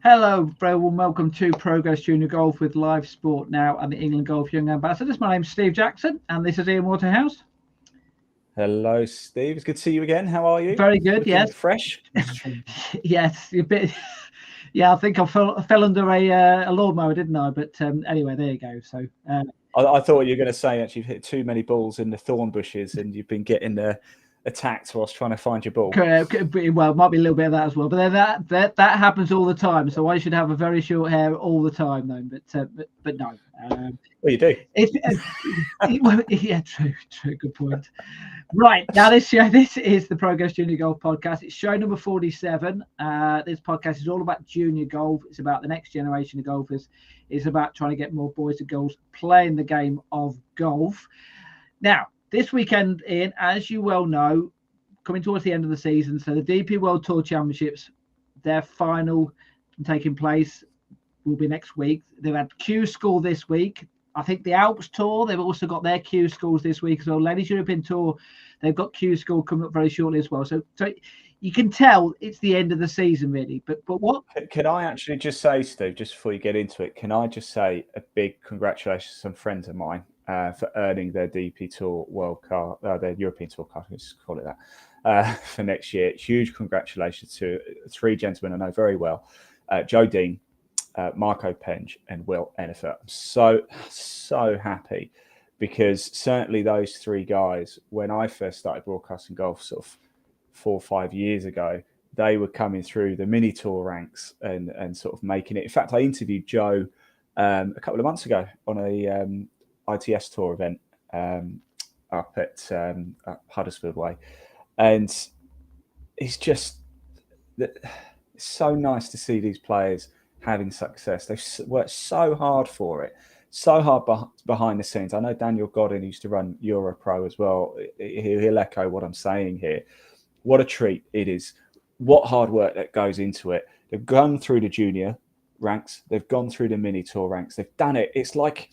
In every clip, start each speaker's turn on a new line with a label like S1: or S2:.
S1: Hello, everyone. Welcome to Progress Junior Golf with Live Sport Now and the England Golf Young Ambassadors. My name's Steve Jackson, and this is Ian Waterhouse.
S2: Hello, Steve. It's good to see you again. How are you?
S1: Very good.
S2: Looking
S1: yes.
S2: Fresh.
S1: Yes. A bit. Yeah, I think I fell under a lawnmower, didn't I? But anyway, there you go. So
S2: I thought you were going to say that you've hit too many balls in the thorn bushes and you've been getting attacked whilst trying to find your ball.
S1: Well, it might be a little bit of that as well. But then that happens all the time. So I should have a very short hair all the time, though. But no.
S2: Well, you do.
S1: Yeah, true. Good point. Right, now this is the Progress Junior Golf Podcast. It's show number 47. This podcast is all about junior golf. It's about the next generation of golfers. It's about trying to get more boys and girls playing the game of golf. Now, this weekend, Ian, as you well know, coming towards the end of the season, so the DP World Tour Championships, their final taking place will be next week. They've had Q School this week. I think the Alps Tour, they've also got their Q Schools this week as well. Ladies European Tour, they've got Q School coming up very shortly as well. So you can tell it's the end of the season, really. But what?
S2: Can I actually just say, Steve, just before you get into it, can I just say a big congratulations to some friends of mine for earning their DP Tour World Card, their European Tour card, let's call it that, for next year. Huge congratulations to three gentlemen I know very well, Joe Dean, Marco Penge and Will Ennifer. I'm so happy because certainly those three guys, when I first started broadcasting golf sort of 4 or 5 years ago, they were coming through the mini tour ranks and sort of making it. In fact, I interviewed Joe a couple of months ago on a ITS tour event up at Huddersfield Way, and it's just it's so nice to see these players having success. They've worked so hard for it, so hard behind the scenes. I know Daniel Godin used to run Europro as well. He'll echo what I'm saying here. What a treat it is. What hard work that goes into it. They've gone through the junior ranks. They've gone through the mini tour ranks. They've done it. It's like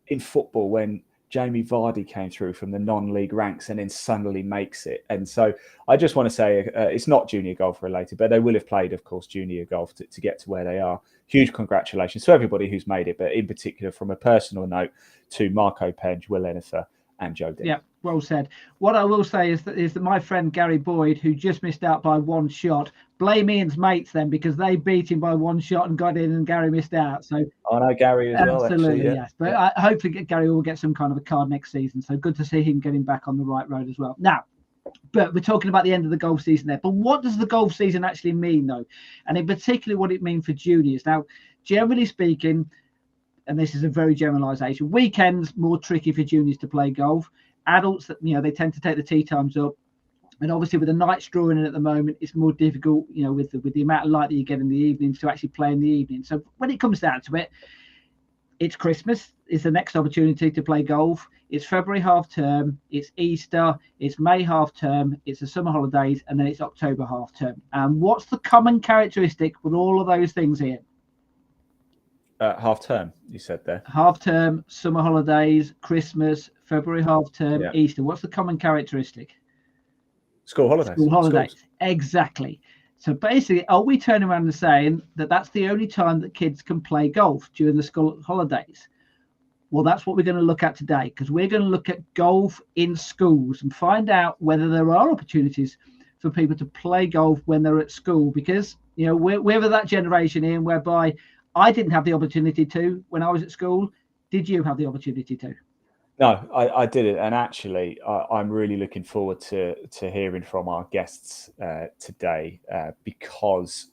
S2: in football when Jamie Vardy came through from the non-league ranks and then suddenly makes it. And so I just want to say it's not junior golf related, but they will have played, of course, junior golf to get to where they are. Huge congratulations to everybody who's made it, but in particular, from a personal note, to Marco Penge, Will Ennifer and Joe Dean.
S1: Yeah, well said. What I will say is that my friend Gary Boyd, who just missed out by one shot, blame Ian's mates then because they beat him by one shot and got in and Gary missed out. So
S2: I know Gary as well.
S1: Absolutely,
S2: actually,
S1: yes. But hopefully Gary will get some kind of a card next season. So good to see him getting back on the right road as well. Now, but we're talking about the end of the golf season there. But what does the golf season actually mean, though? And in particular, what it means for juniors. Now, generally speaking, and this is a very generalisation, weekends more tricky for juniors to play golf. Adults, they tend to take the tee times up. And obviously, with the nights drawing in at the moment, it's more difficult, with the amount of light that you get in the evenings to actually play in the evening. So when it comes down to it, it's Christmas. It's the next opportunity to play golf. It's February half term. It's Easter. It's May half term. It's the summer holidays, and then it's October half term. And what's the common characteristic with all of those things here?
S2: Half term, you said there.
S1: Half term, summer holidays, Christmas, February half term, Easter. What's the common characteristic?
S2: School holidays.
S1: School holidays. Schools. Exactly. So basically, are we turning around and saying that that's the only time that kids can play golf during the school holidays? Well, that's what we're going to look at today, because we're going to look at golf in schools and find out whether there are opportunities for people to play golf when they're at school. Because, we're that generation, Ian, whereby I didn't have the opportunity to when I was at school. Did you have the opportunity to?
S2: No, I didn't. And actually, I'm really looking forward to hearing from our guests today because,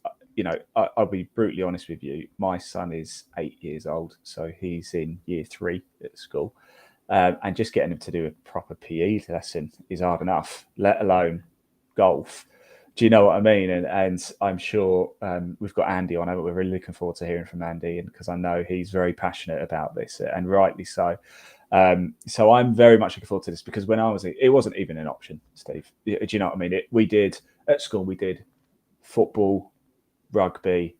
S2: I'll be brutally honest with you. My son is 8 years old, so he's in year 3 at school. And just getting him to do a proper PE lesson is hard enough, let alone golf. Do you know what I mean? And I'm sure we've got Andy on, but we're really looking forward to hearing from Andy, and because I know he's very passionate about this, and rightly so. So I'm very much looking forward to this, because when I was, it wasn't even an option, Steve. Do you know what I mean? We did at school. We did football, rugby,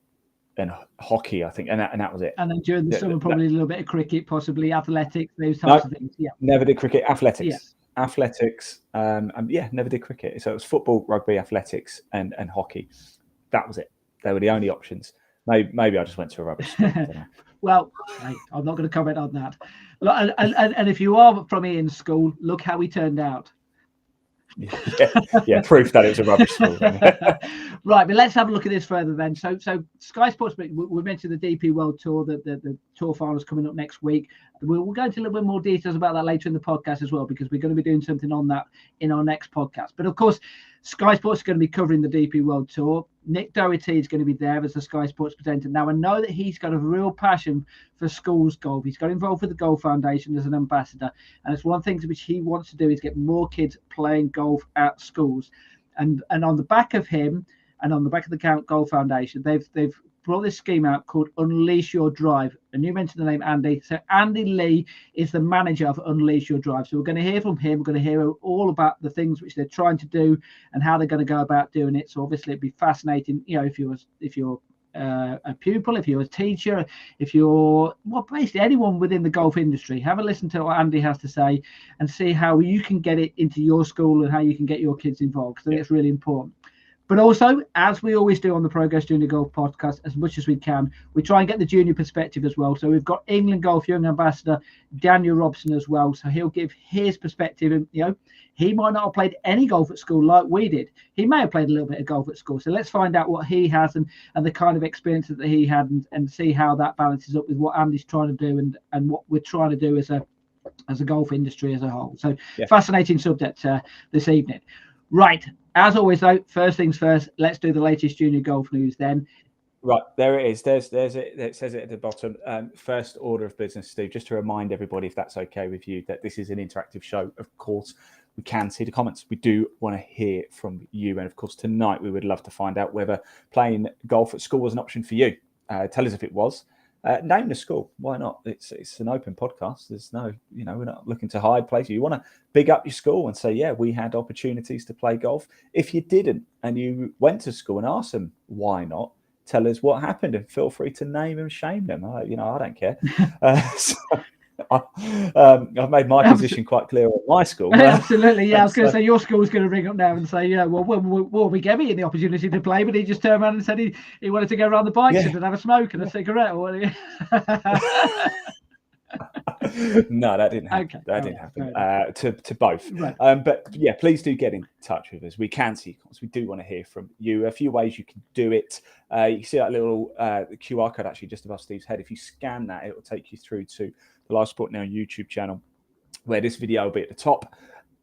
S2: and hockey, I think, and that was it.
S1: And then during the summer, probably a little bit of cricket, possibly athletics, those types of things. Yeah,
S2: never did cricket. Athletics.
S1: Yeah.
S2: Athletics, never did cricket. So it was football, rugby, athletics, and hockey. That was it. They were the only options. Maybe I just went to a rubbish school. I don't know.
S1: Well, I'm not going to comment on that. And if you are from Ian's school, look how he turned out.
S2: Yeah, proof that it was a rubbish school.
S1: Right, but let's have a look at this further then. So Sky Sports, we mentioned the DP World Tour, the tour finals coming up next week. We'll go into a little bit more details about that later in the podcast as well, because we're going to be doing something on that in our next podcast. But of course, Sky Sports is going to be covering the DP World Tour. Nick Doherty is going to be there as the Sky Sports presenter. Now, I know that he's got a real passion for schools golf. He's got involved with the Golf Foundation as an ambassador. And it's one thing which he wants to do is get more kids playing golf at schools. And on the back of him and on the back of the Golf Foundation, they've brought this scheme out called Unleash Your Drive. And you mentioned the name Andy. So Andy Leigh is the manager of Unleash Your Drive. So we're going to hear from him. We're going to hear all about the things which they're trying to do and how they're going to go about doing it. So obviously it'd be fascinating, if you're a pupil, if you're a teacher, if you're basically anyone within the golf industry, have a listen to what Andy has to say and see how you can get it into your school and how you can get your kids involved. Because I think it's really important. But also, as we always do on the Progress Junior Golf podcast, as much as we can, we try and get the junior perspective as well. So we've got England Golf Young Ambassador Daniel Robson as well. So he'll give his perspective. And, he might not have played any golf at school like we did. He may have played a little bit of golf at school. So let's find out what he has and the kind of experience that he had and see how that balances up with what Andy's trying to do and what we're trying to do as a golf industry as a whole. So fascinating subject this evening. Right. As always, though, first things first, let's do the latest junior golf news then.
S2: Right, there it is. There's it. It says it at the bottom. First order of business, Steve, just to remind everybody, if that's okay with you, that this is an interactive show. Of course, we can see the comments. We do want to hear from you. And of course, tonight, we would love to find out whether playing golf at school was an option for you. Tell us if it was. Name the school. Why not? It's an open podcast. There's no, we're not looking to hide places. You want to big up your school and say, yeah, we had opportunities to play golf. If you didn't and you went to school and asked them why not, tell us what happened and feel free to name and shame them. I don't care. I've made my position quite clear on my school.
S1: Absolutely, yeah. I was going to say your school's going to ring up now and say, we gave him the opportunity to play, but he just turned around and said he wanted to go around the bike and have a smoke and a cigarette.
S2: No, that didn't happen. Okay. That didn't happen to both.
S1: Right.
S2: But yeah, please do get in touch with us. We can see comments. We do want to hear from you. A few ways you can do it. You can see that little QR code actually just above Steve's head. If you scan that, it will take you through to the Live Sport Now YouTube channel, where this video will be at the top.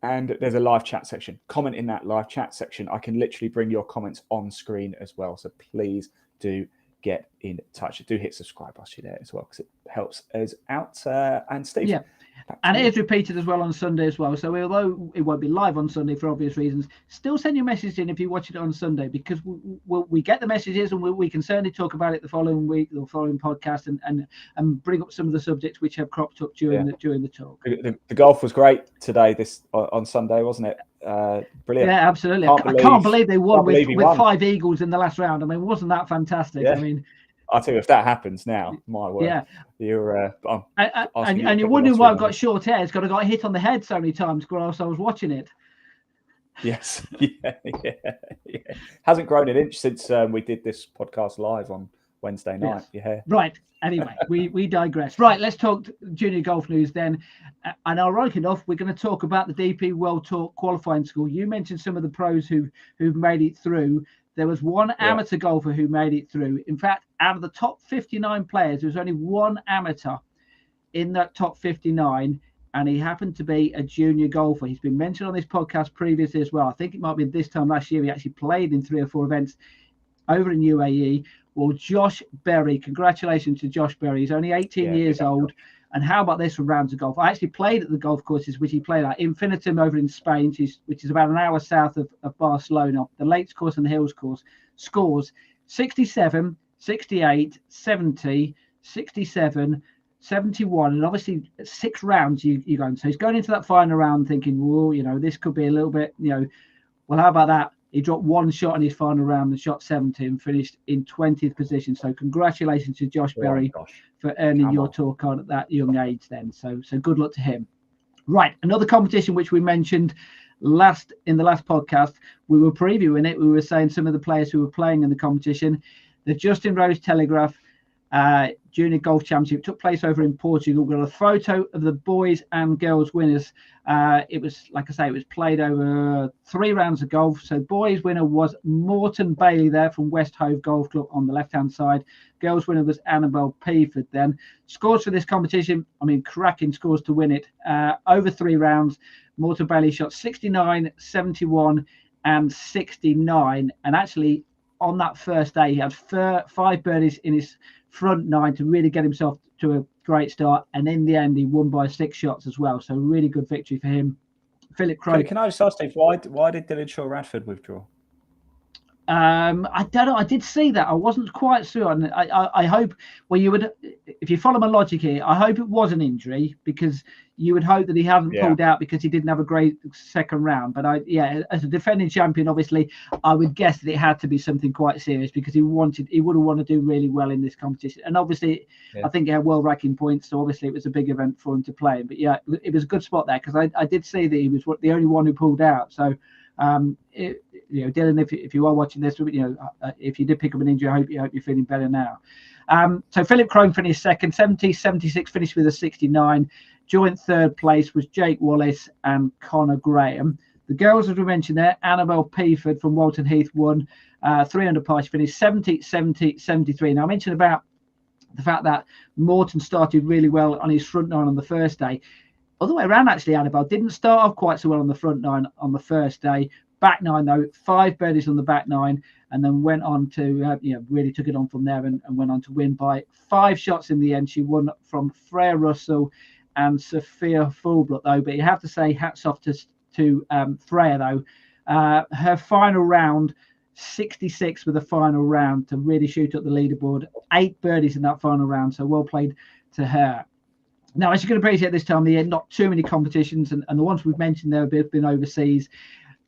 S2: And there's a live chat section. Comment in that live chat section. I can literally bring your comments on screen as well. So please do get in touch. Do hit subscribe whilst you're there as well, because it helps us out. And Steve. Yeah.
S1: And it is repeated as well on Sunday as well. So although it won't be live on Sunday for obvious reasons, still send your message in if you're watching it on Sunday, because we get the messages and we can certainly talk about it the following week or following podcast and bring up some of the subjects which have cropped up during the talk.
S2: The golf was great today, on Sunday, wasn't it? Brilliant.
S1: Yeah, absolutely. I can't believe they won with 5 eagles in the last round. I mean, wasn't that fantastic?
S2: Yeah.
S1: I mean,
S2: I'll tell you, if that happens now, my word.
S1: Yeah.
S2: You're
S1: and you're wondering why I've got short hair. It's got hit on the head so many times whilst I was watching it.
S2: Yes. Yeah. Hasn't grown an inch since we did this podcast live on Wednesday night. Yes. Your hair.
S1: Right. Anyway, we digress. Right, let's talk junior golf news then. And ironic enough, we're going to talk about the DP World Tour qualifying school. You mentioned some of the pros who've made it through. There was one amateur golfer who made it through. In fact, out of the top 59 players, there was only one amateur in that top 59, and he happened to be a junior golfer. He's been mentioned on this podcast previously as well. I think it might be this time last year. He actually played in 3 or 4 events over in UAE. Well, Josh Berry, congratulations to Josh Berry. He's only 18 years old. And how about this for rounds of golf? I actually played at the golf courses which he played at, Infinitum over in Spain, which is about an hour south of Barcelona. The Lakes course and the Hills course scores 67, 68, 70, 67, 71, and obviously 6 rounds you go. So he's going into that final round thinking, whoa, this could be a little bit, well, how about that? He dropped 1 shot in his final round and shot 70 and finished in 20th position. So congratulations to Josh Berry for earning your tour card at that young age then. So good luck to him. Right, another competition which we mentioned in the last podcast, we were previewing it. We were saying some of the players who were playing in the competition. The Justin Rose Telegraph Junior Golf Championship took place over in Portugal. We've got a photo of the boys and girls winners. It was, like I say, it was played over 3 rounds of golf. So boys winner was Morton Bailey there from West Hove Golf Club on the left-hand side. Girls winner was Annabelle Peaford then. Scores for this competition, cracking scores to win it. Over 3 rounds, Morton Bailey shot 69, 71 and 69. And actually, on that first day, he had 5 birdies in his front 9 to really get himself to a great start, and in the end he won by 6 shots as well. So really good victory for him. Philip Crowe.
S2: Can I just ask Steve, why did Dylan Shaw Radford withdraw?
S1: I don't know. I did see that. I wasn't quite sure. And I hope, well, you would, if you follow my logic here, I hope it was an injury, because you would hope that he hadn't pulled out because he didn't have a great second round. But as a defending champion, obviously, I would guess that it had to be something quite serious, because he would have wanted to do really well in this competition. And obviously, I think he had world-ranking points, so obviously it was a big event for him to play. But yeah, it was a good spot there, because I did see that he was the only one who pulled out. So. Dylan, if you are watching this, if you did pick up an injury, I hope you're feeling better now. So Philip Crowe finished second, 70, 76, finished with a 69. Joint third place was Jake Wallace and Connor Graham. The girls, as we mentioned there, Annabelle Peaford from Walton Heath won 300 par. She finished 70, 70, 73. Now I mentioned about the fact that Morton started really well on his front 9 on the first day. Other way around, actually, Annabelle didn't start off quite so well on the front 9 on the first day. Back 9, though, 5 birdies on the back 9, and then went on to, really took it on from there and went on to win by 5 shots in the end. She won from Freya Russell and Sophia Fulbrook, though. But you have to say hats off to Freya, though. Her final round, 66 with the final round to really shoot up the leaderboard. 8 birdies in that final round, so well played to her. Now, as you can appreciate, this time of the year, not too many competitions, and the ones we've mentioned there have been overseas.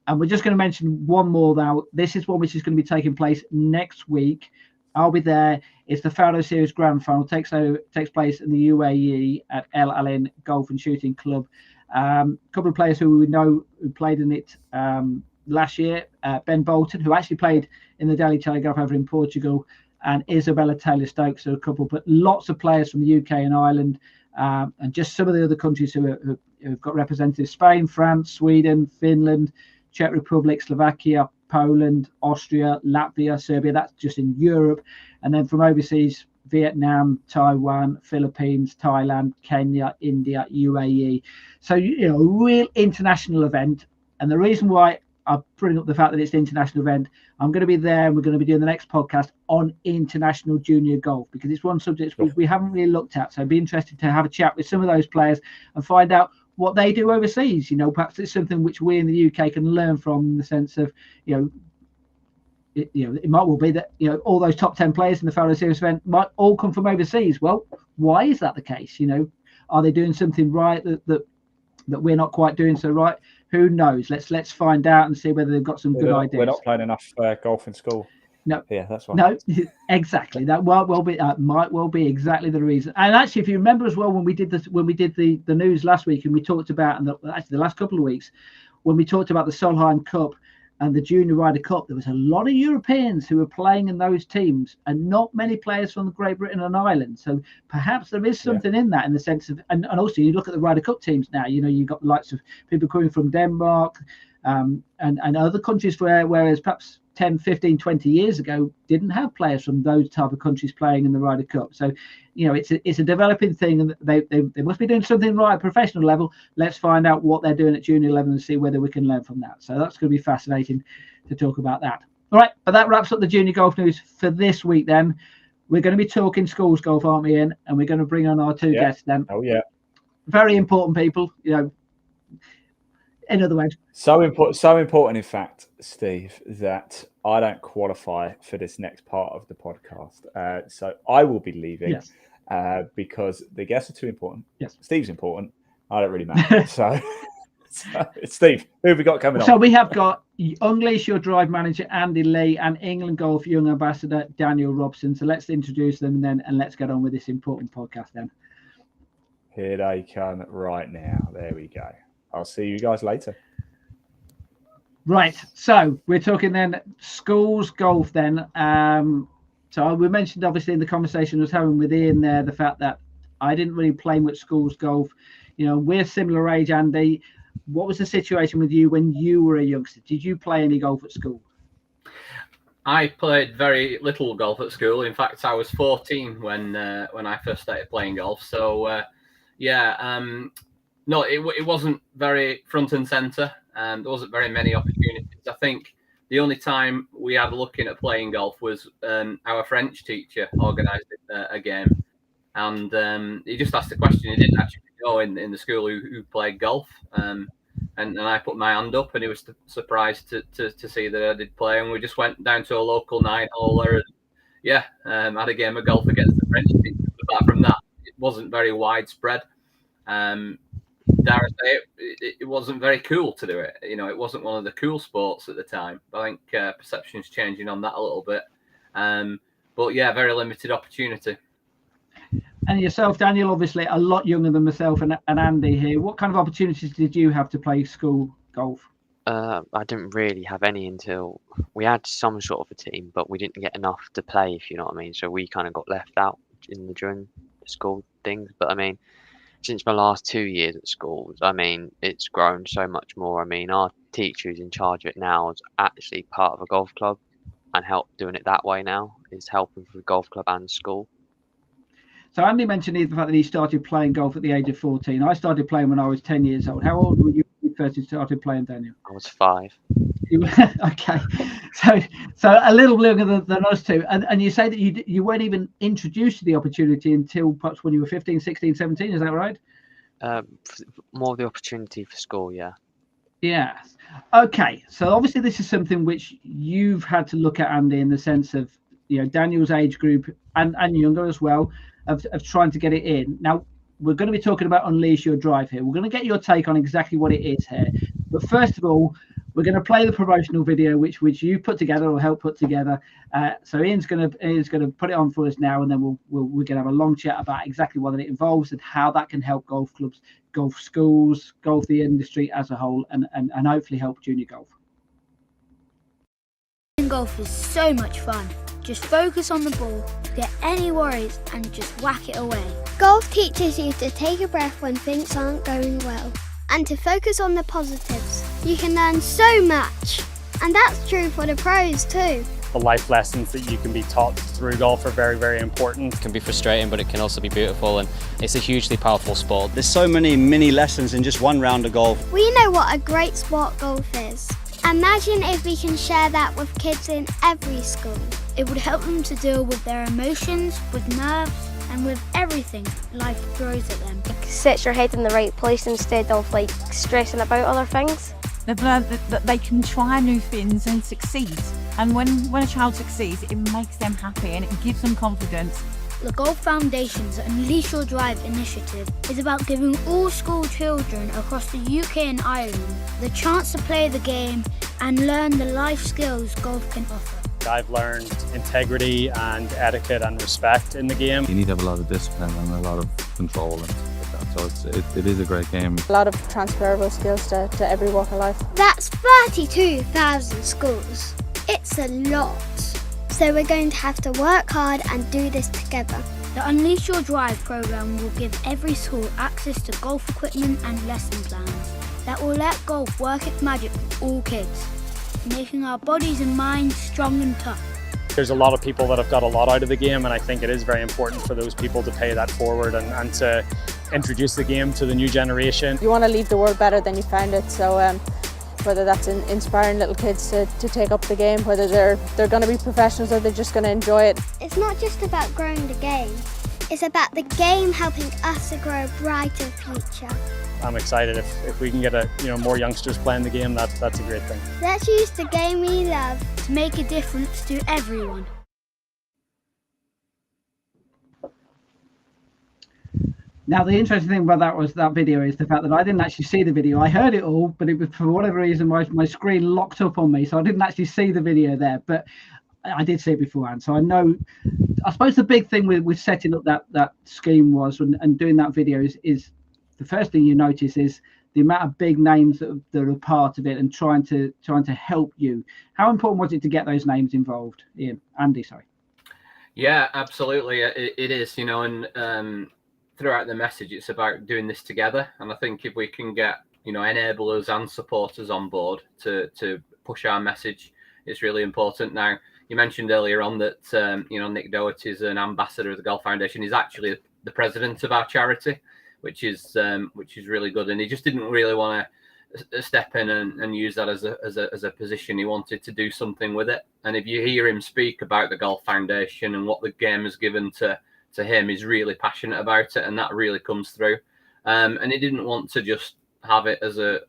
S1: And we're just going to mention one more now. This is one which is going to be taking place next week. I'll be there. It's the Fado Series Grand Final. Takes place in the UAE at El Alain Golf and Shooting Club. A couple of players who we know who played in it last year. Ben Bolton, who actually played in the Daily Telegraph over in Portugal, and Isabella Taylor-Stokes are a couple. But lots of players from the UK and Ireland. And just some of the other countries who've got representatives: Spain, France, Sweden, Finland, Czech Republic, Slovakia, Poland, Austria, Latvia, Serbia. That's just in Europe. And then from overseas, Vietnam, Taiwan, Philippines, Thailand, Kenya, India, UAE. So, a real international event. And the reason why I bring up the fact that it's an international event, I'm going to be there, and we're going to be doing the next podcast on international junior golf, because it's one subject which we haven't really looked at. So I'd be interested to have a chat with some of those players and find out what they do overseas. Perhaps it's something which we in the UK can learn from, in the sense of, it might well be that, all those top 10 players in the Fado Series event might all come from overseas. Well, why is that the case? Are they doing something right that we're not quite doing so right? Who knows? Let's find out and see whether they've got some good ideas.
S2: We're not playing enough golf in school.
S1: No,
S2: yeah, that's why.
S1: No, exactly. That might well be exactly the reason. And actually, if you remember as well, when we did the news last week, and we talked about, and the last couple of weeks, when we talked about the Solheim Cup and the Junior Ryder Cup, there was a lot of Europeans who were playing in those teams, and not many players from Great Britain and Ireland. So perhaps there is something in that, in the sense of, and also you look at the Ryder Cup teams now. You've got the likes of people coming from Denmark, and other countries whereas perhaps 10, 15, 20 years ago didn't have players from those type of countries playing in the Ryder Cup. So, it's a developing thing, and they must be doing something right at professional level. Let's find out what they're doing at junior level and see whether we can learn from that. So that's going to be fascinating to talk about that. All right, but that wraps up the junior golf news for this week then. we're going to be talking schools golf, aren't we, Ian? And we're going to bring on our two guests then.
S2: Oh, yeah.
S1: Very important people, in other words.
S2: So important, in fact, Steve, that I don't qualify for this next part of the podcast. So I will be leaving because the guests are too important.
S1: Yes.
S2: Steve's important. I don't really matter. so Steve, who have we got coming on?
S1: So we have got Unleash Your Drive manager Andy Leigh and England Golf Young Ambassador Daniel Robson. So let's introduce them and let's get on with this important podcast then.
S2: Here they come right now. There we go. I'll see you guys later.
S1: Right. So we're talking then schools golf then. So we mentioned obviously in the conversation I was having with Ian there the fact that I didn't really play much schools golf. We're similar age, Andy. What was the situation with you when you were a youngster? Did you play any golf at school?
S3: I played very little golf at school. In fact, I was 14 when I first started playing golf. So, no, it wasn't very front and centre. There wasn't very many opportunities. I think the only time we had looking at playing golf was our French teacher organised a game. And he just asked the question. He didn't actually know in the school who played golf. And I put my hand up, and he was surprised to see that I did play. And we just went down to a local 9-holer and had a game of golf against the French team. Apart from that, it wasn't very widespread. Dare I say it wasn't very cool to do it. It wasn't one of the cool sports at the time. I think perception's changing on that a little bit. But yeah, very limited opportunity.
S1: And yourself, Daniel, obviously a lot younger than myself and Andy here. What kind of opportunities did you have to play school golf?
S4: I didn't really have any until we had some sort of a team, but we didn't get enough to play, if you know what I mean. So we kind of got left out during the school things. But I mean, since my last 2 years at schools, I mean, it's grown so much more. I mean, our teacher who's in charge of it now is actually part of a golf club and help doing it that way now, is helping for the golf club and school.
S1: So Andy mentioned the fact that he started playing golf at the age of 14. I started playing when I was 10 years old. How old were you when you first started playing, Daniel?
S4: I was 5.
S1: Okay. So a little younger than us two. And you say that you weren't even introduced to the opportunity until perhaps when you were 15, 16, 17. Is that right?
S4: More of the opportunity for school, yeah.
S1: Yeah. Okay. So obviously this is something which you've had to look at, Andy, in the sense of, Daniel's age group and younger as well, of trying to get it in. Now, we're going to be talking about Unleash Your Drive here. We're going to get your take on exactly what it is here. But first of all, we're going to play the promotional video, which you put together or helped put together. So Ian's going to put it on for us now, and then we're going to have a long chat about exactly what it involves and how that can help golf clubs, golf schools, golf the industry as a whole, and hopefully help junior golf.
S5: Golf is so much fun. Just focus on the ball, get any worries, and just whack it away.
S6: Golf teaches you to take a breath when things aren't going well, and to focus on the positives. You can learn so much, and that's true for the pros too.
S7: The life lessons that you can be taught through golf are very, very important.
S8: It can be frustrating, but it can also be beautiful, and it's a hugely powerful sport.
S9: There's so many mini lessons in just one round of golf.
S6: We know what a great sport golf is. Imagine if we can share that with kids in every school.
S5: It would help them to deal with their emotions, with nerves, and with everything life throws at them.
S10: Set your head in the right place instead of stressing about other things.
S11: They've learned that they can try new things and succeed. And when a child succeeds, it makes them happy and it gives them confidence.
S5: The Golf Foundation's Unleash Your Drive initiative is about giving all school children across the UK and Ireland the chance to play the game and learn the life skills golf can offer.
S7: I've learned integrity and etiquette and respect in the game.
S12: You need to have a lot of discipline and a lot of control and stuff like that. So it is a great game.
S13: A lot of transferable skills to every walk of life.
S6: That's 32,000 schools. It's a lot. So we're going to have to work hard and do this together.
S5: The Unleash Your Drive programme will give every school access to golf equipment and lesson plans that will let golf work its magic for all kids, making our bodies and minds strong and tough.
S7: There's a lot of people that have got a lot out of the game, and I think it is very important for those people to pay that forward and to introduce the game to the new generation.
S13: You want to leave the world better than you found it, so whether that's inspiring little kids to take up the game, whether they're going to be professionals or they're just going to enjoy it.
S6: It's not just about growing the game, it's about the game helping us to grow a brighter future.
S7: I'm excited if we can get more youngsters playing the game. That's a great thing.
S6: Let's use the game we love
S5: to make a difference to everyone.
S1: Now, the interesting thing about that video is the fact that I didn't actually see the video. I heard it all, but it was, for whatever reason, my screen locked up on me, so I didn't actually see the video there. But I did see it beforehand, so I know. I suppose the big thing with setting up that scheme was and doing that video is the first thing you notice is the amount of big names that are part of it and trying to help you. How important was it to get those names involved, Ian? Andy, sorry.
S3: Yeah, absolutely. It is, and throughout the message, it's about doing this together. And I think if we can get, enablers and supporters on board to push our message, it's really important. Now, you mentioned earlier on that, Nick Doherty is an ambassador of the Golf Foundation. He's actually the president of our charity, which is really good. And he just didn't really want to step in and use that as a position. He wanted to do something with it. And if you hear him speak about the Golf Foundation and what the game has given to him, he's really passionate about it, and that really comes through. And he didn't want to just have it as a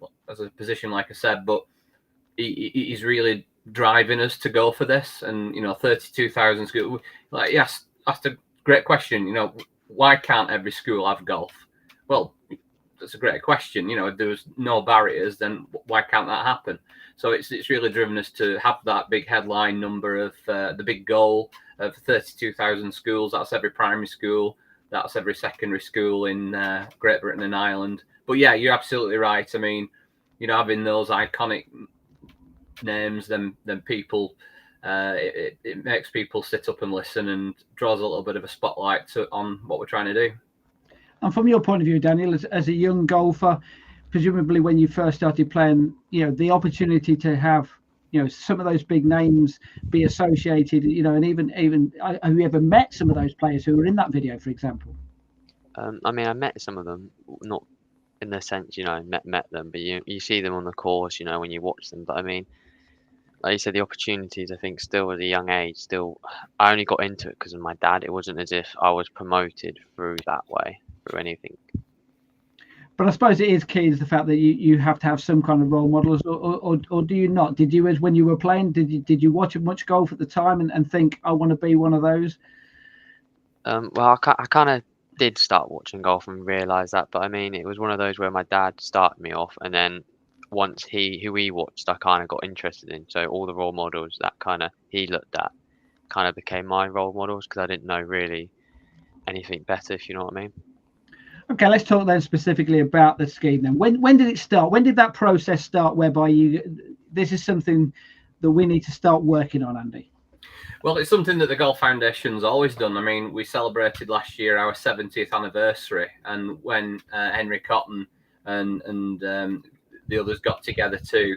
S3: position, like I said, but he's really driving us to go for this. And 32,000 schools. Like, yes, that's a great question. Why can't every school have golf? Well, that's a great question. If there was no barriers, then why can't that happen? So it's really driven us to have that big headline number of the big goal of 32,000 schools. That's every primary school. That's every secondary school in Great Britain and Ireland. But yeah, you're absolutely right. I mean, having those iconic names, then people, it makes people sit up and listen and draws a little bit of a spotlight on what we're trying to do.
S1: And from your point of view, Daniel, as a young golfer, presumably when you first started playing, the opportunity to have, some of those big names be associated, and even have you ever met some of those players who were in that video, for example?
S4: I mean, I met some of them, not in the sense, met them, but you see them on the course, when you watch them. But I mean, like you said, the opportunities, I think still at a young age, I only got into it because of my dad. It wasn't as if I was promoted through that way, through anything.
S1: But I suppose it is key is the fact that you have to have some kind of role models, or do you not? Did you, as when you were playing, did you watch much golf at the time and think, I want to be one of those?
S4: Well, I kind of did start watching golf and realise that, but I mean, it was one of those where my dad started me off, and then once who he watched, I kind of got interested in. So all the role models that kind of he looked at kind of became my role models because I didn't know really anything better, if you know what I mean.
S1: Okay, let's talk then specifically about the scheme then. When did it start? When did that process start whereby this is something that we need to start working on, Andy?
S3: Well, it's something that the Golf Foundation's always done. I mean, we celebrated last year our 70th anniversary, and when Henry Cotton and the others got together to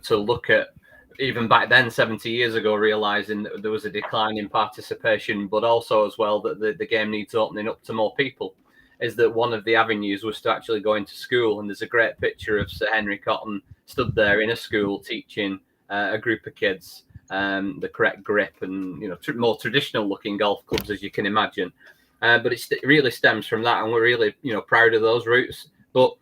S3: look at, even back then, 70 years ago, realizing that there was a decline in participation, but also as well that the game needs opening up to more people, is that one of the avenues was to actually go into school. And there's a great picture of Sir Henry Cotton stood there in a school teaching a group of kids the correct grip and more traditional looking golf clubs, as you can imagine. But it really stems from that, and we're really proud of those roots. But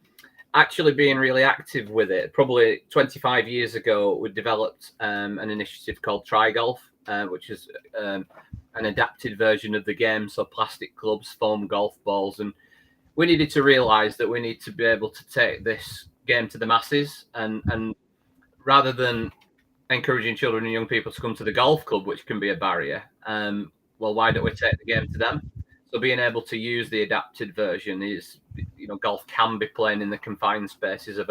S3: actually being really active with it, probably 25 years ago, we developed an initiative called Try Golf, which is an adapted version of the game. So plastic clubs, foam golf balls. And we needed to realize that we need to be able to take this game to the masses. And rather than encouraging children and young people to come to the golf club, which can be a barrier, well, why don't we take the game to them? So being able to use the adapted version is, golf can be playing in the confined spaces of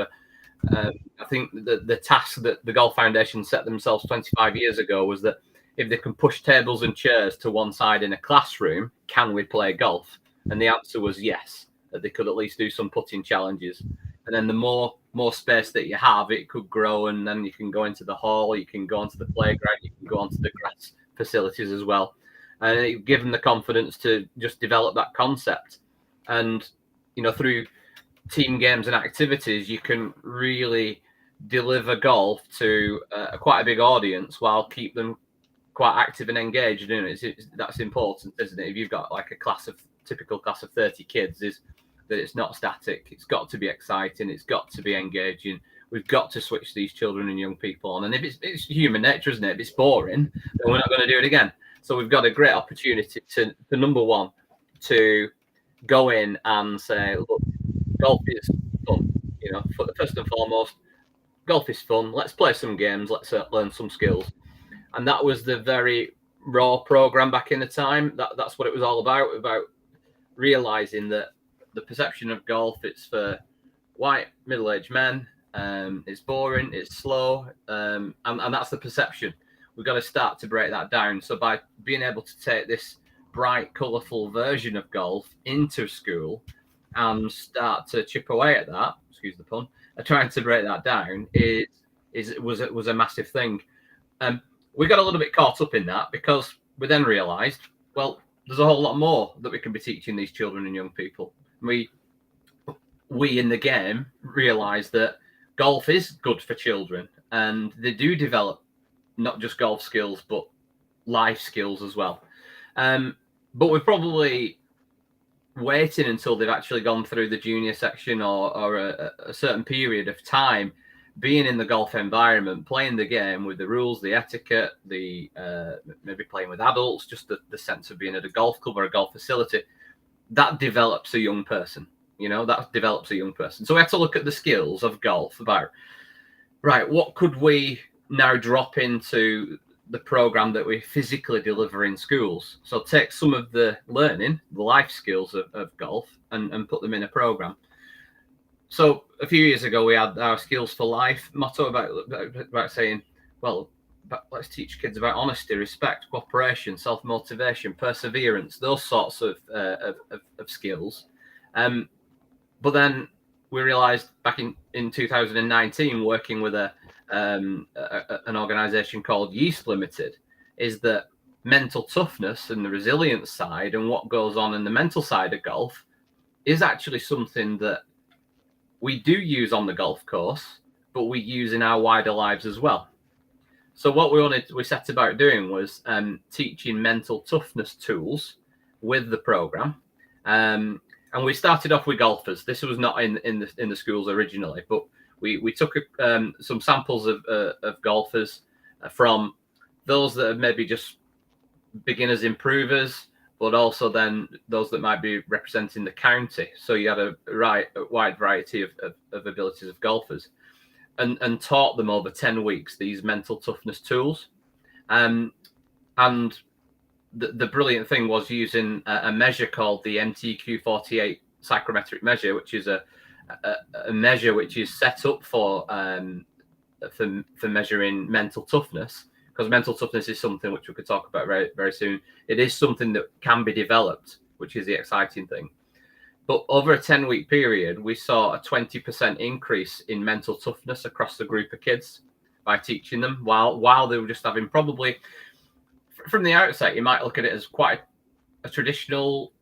S3: I think the task that the Golf Foundation set themselves 25 years ago was that if they can push tables and chairs to one side in a classroom, can we play golf? And the answer was yes, that they could at least do some putting challenges. And then the more space that you have, it could grow, and then you can go into the hall, you can go onto the playground, you can go onto the grass facilities as well. And it gave them the confidence to just develop that concept. And through team games and activities, you can really deliver golf to quite a big audience while keep them quite active and engaged. That's important, isn't it? If you've got like typical class of 30 kids, is that it's not static. It's got to be exciting. It's got to be engaging. We've got to switch these children and young people on. And if it's human nature, isn't it? If it's boring, then we're not going to do it again. So we've got a great opportunity to number one, to go in and say, look, golf is fun. First and foremost, golf is fun. Let's play some games. Let's learn some skills. And that was the very raw program back in the time. That's what it was all about realizing that the perception of golf, it's for white middle-aged men. It's boring. It's slow. And that's the perception. We've got to start to break that down. So by being able to take this bright, colourful version of golf into school and start to chip away at that, excuse the pun, trying to break that down was a massive thing. We got a little bit caught up in that because we then realised, well, there's a whole lot more that we can be teaching these children and young people. We in the game realised that golf is good for children, and they do develop not just golf skills but life skills as well. But we're probably waiting until they've actually gone through the junior section or a certain period of time being in the golf environment, playing the game with the rules, the etiquette, the maybe playing with adults, just the sense of being at a golf club or a golf facility. That develops a young person. So we had to look at the skills of golf about, right, what could we now drop into the program that we physically deliver in schools? So take some of the learning, the life skills of golf and put them in a program. So a few years ago, we had our Skills for Life motto about saying, well, let's teach kids about honesty, respect, cooperation, self-motivation, perseverance, those sorts of skills. But then we realised back in 2019, working with an organisation called Yeast Limited, is that mental toughness and the resilience side and what goes on in the mental side of golf is actually something that we do use on the golf course, but we use in our wider lives as well. So what we set about doing was teaching mental toughness tools with the program. And we started off with golfers. This was not in the schools originally, but we took some samples of golfers from those that are maybe just beginners, improvers, but also then those that might be representing the county. So you had a wide variety of abilities of golfers, and taught them over 10 weeks these mental toughness tools. And the brilliant thing was using a measure called the MTQ48 psychrometric measure, which is a measure which is set up for measuring mental toughness, because mental toughness is something which we could talk about very, very soon. It is something that can be developed, which is the exciting thing. But over a 10-week period, we saw a 20% increase in mental toughness across the group of kids by teaching them, while they were just having, probably from the outset, you might look at it as quite a traditional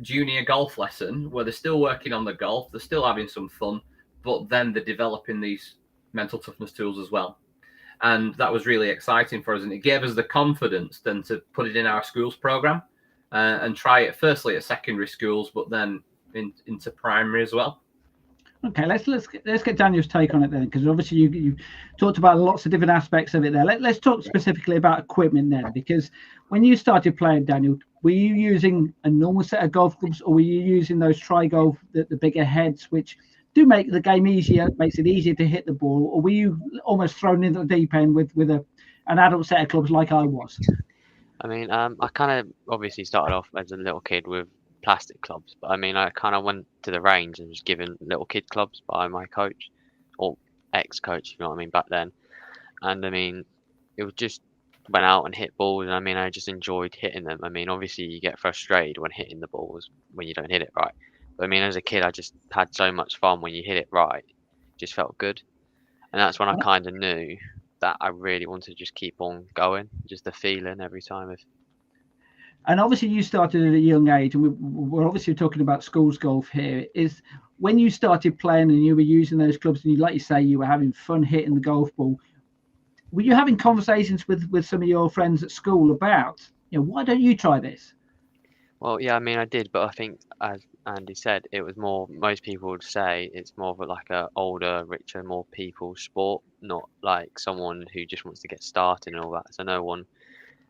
S3: junior golf lesson where they're still working on the golf, they're still having some fun, but then they're developing these mental toughness tools as well. And that was really exciting for us. And it gave us the confidence then to put it in our schools program and try it firstly at secondary schools, but then into primary as well.
S1: Okay, let's get Daniel's take on it then, because obviously you talked about lots of different aspects of it there. Let's talk specifically about equipment then, because when you started playing, Daniel, were you using a normal set of golf clubs, or were you using those tri-golf, the bigger heads, which do make the game easier, makes it easier to hit the ball, or were you almost thrown into the deep end with an adult set of clubs like I was?
S4: I mean, I kind of obviously started off as a little kid with plastic clubs, but I mean, I kind of went to the range and was given little kid clubs by my coach, or ex-coach, you know what I mean, back then. And I mean, it was just went out and hit balls, and I mean, I just enjoyed hitting them. I mean, obviously you get frustrated when hitting the balls when you don't hit it right, but I mean, as a kid, I just had so much fun when you hit it right. It just felt good, and that's when I kind of knew that I really wanted to just keep on going, just the feeling every time. And
S1: obviously you started at a young age, and we're obviously talking about schools golf here. when you started playing and you were using those clubs, and you, like you say, you were having fun hitting the golf ball, were you having conversations with some of your friends at school about, why don't you try this?
S4: Well, yeah, I mean, I did, but I think, as Andy said, it was more, most people would say it's more of like a older, richer, more people sport, not like someone who just wants to get started and all that. So no one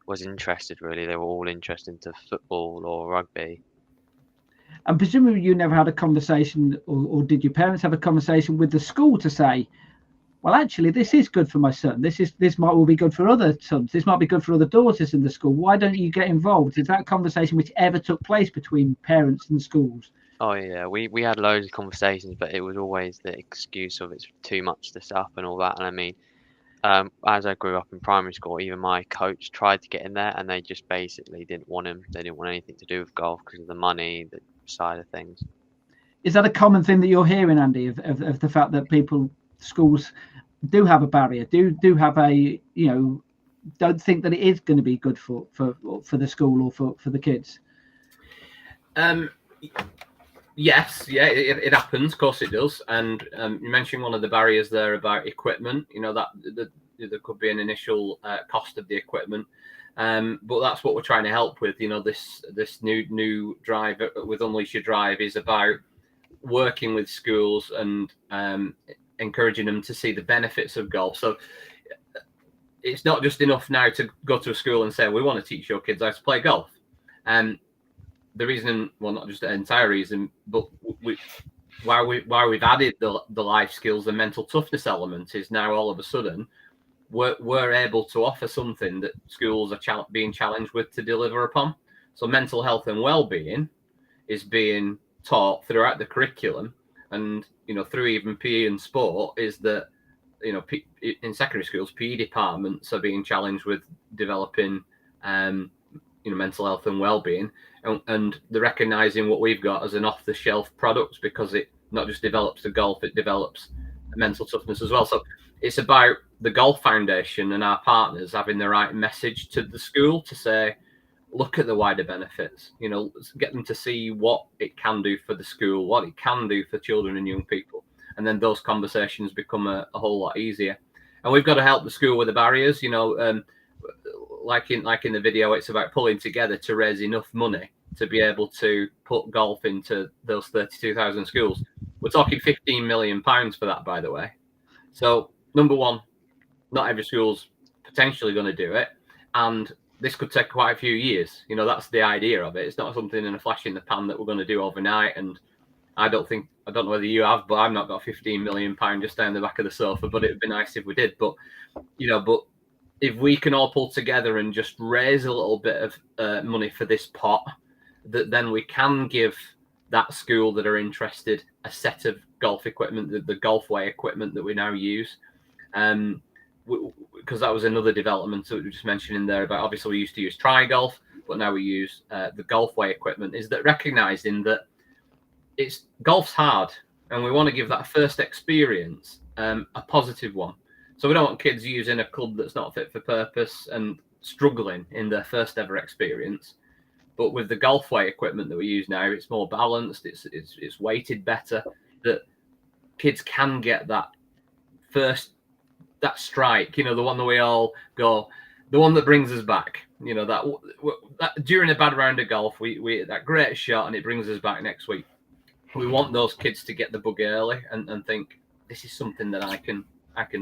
S4: was interested really. They were all interested into football or rugby. And
S1: presumably you never had a conversation, or did your parents have a conversation with the school to say, well, actually, this is good for my son. This will be good for other sons. This might be good for other daughters in the school. Why don't you get involved? Is that conversation which ever took place between parents and schools?
S4: Oh yeah, we had loads of conversations, but it was always the excuse of it's too much to set up and all that. And I mean, as I grew up in primary school, even my coach tried to get in there, and they just basically didn't want him. They didn't want anything to do with golf because of the money, the side of things.
S1: Is that a common thing that you're hearing, Andy, of the fact that schools do have a barrier, do have a, don't think that it is going to be good for the school or for the kids?
S3: Yes, yeah, it happens. Of course it does. And you mentioned one of the barriers there about equipment. That there could be an initial cost of the equipment, but that's what we're trying to help with. This new drive with Unleash Your Drive is about working with schools and encouraging them to see the benefits of golf. So it's not just enough now to go to a school and say, we want to teach your kids how to play golf. The reason, well, not just the entire reason, but why we've added the life skills, the mental toughness element, is now all of a sudden we're able to offer something that schools are being challenged with to deliver upon. So mental health and well-being is being taught throughout the curriculum, and through even PE and sport, is that in secondary schools, PE departments are being challenged with developing mental health and well-being, and they're recognizing what we've got as an off-the-shelf product, because it not just develops the golf, it develops mental toughness as well. So it's about the Golf Foundation and our partners having the right message to the school to say, look at the wider benefits, get them to see what it can do for the school, what it can do for children and young people. And then those conversations become a whole lot easier. And we've got to help the school with the barriers, like in the video, it's about pulling together to raise enough money to be able to put golf into those 32,000 schools. We're talking £15 million for that, by the way. So number one, not every school's potentially going to do it. And this could take quite a few years. That's the idea of it. It's not something in a flash in the pan that we're going to do overnight. And I don't know whether you have, but I've not got £15 million just down the back of the sofa, but it'd be nice if we did. But if we can all pull together and just raise a little bit of money for this pot, that then we can give that school that are interested a set of golf equipment, the Golfway equipment that we now use. Because that was another development that we were just mentioning there about, obviously we used to use Tri-Golf, but now we use the Golfway equipment, is that recognizing that golf's hard, and we want to give that first experience a positive one. So we don't want kids using a club that's not fit for purpose and struggling in their first ever experience. But with the Golfway equipment that we use now, it's more balanced, it's weighted better, that kids can get that strike, the one that we all go, the one that brings us back, that during a bad round of golf, we that great shot and it brings us back next week. We want those kids to get the bug early and think, this is something that I can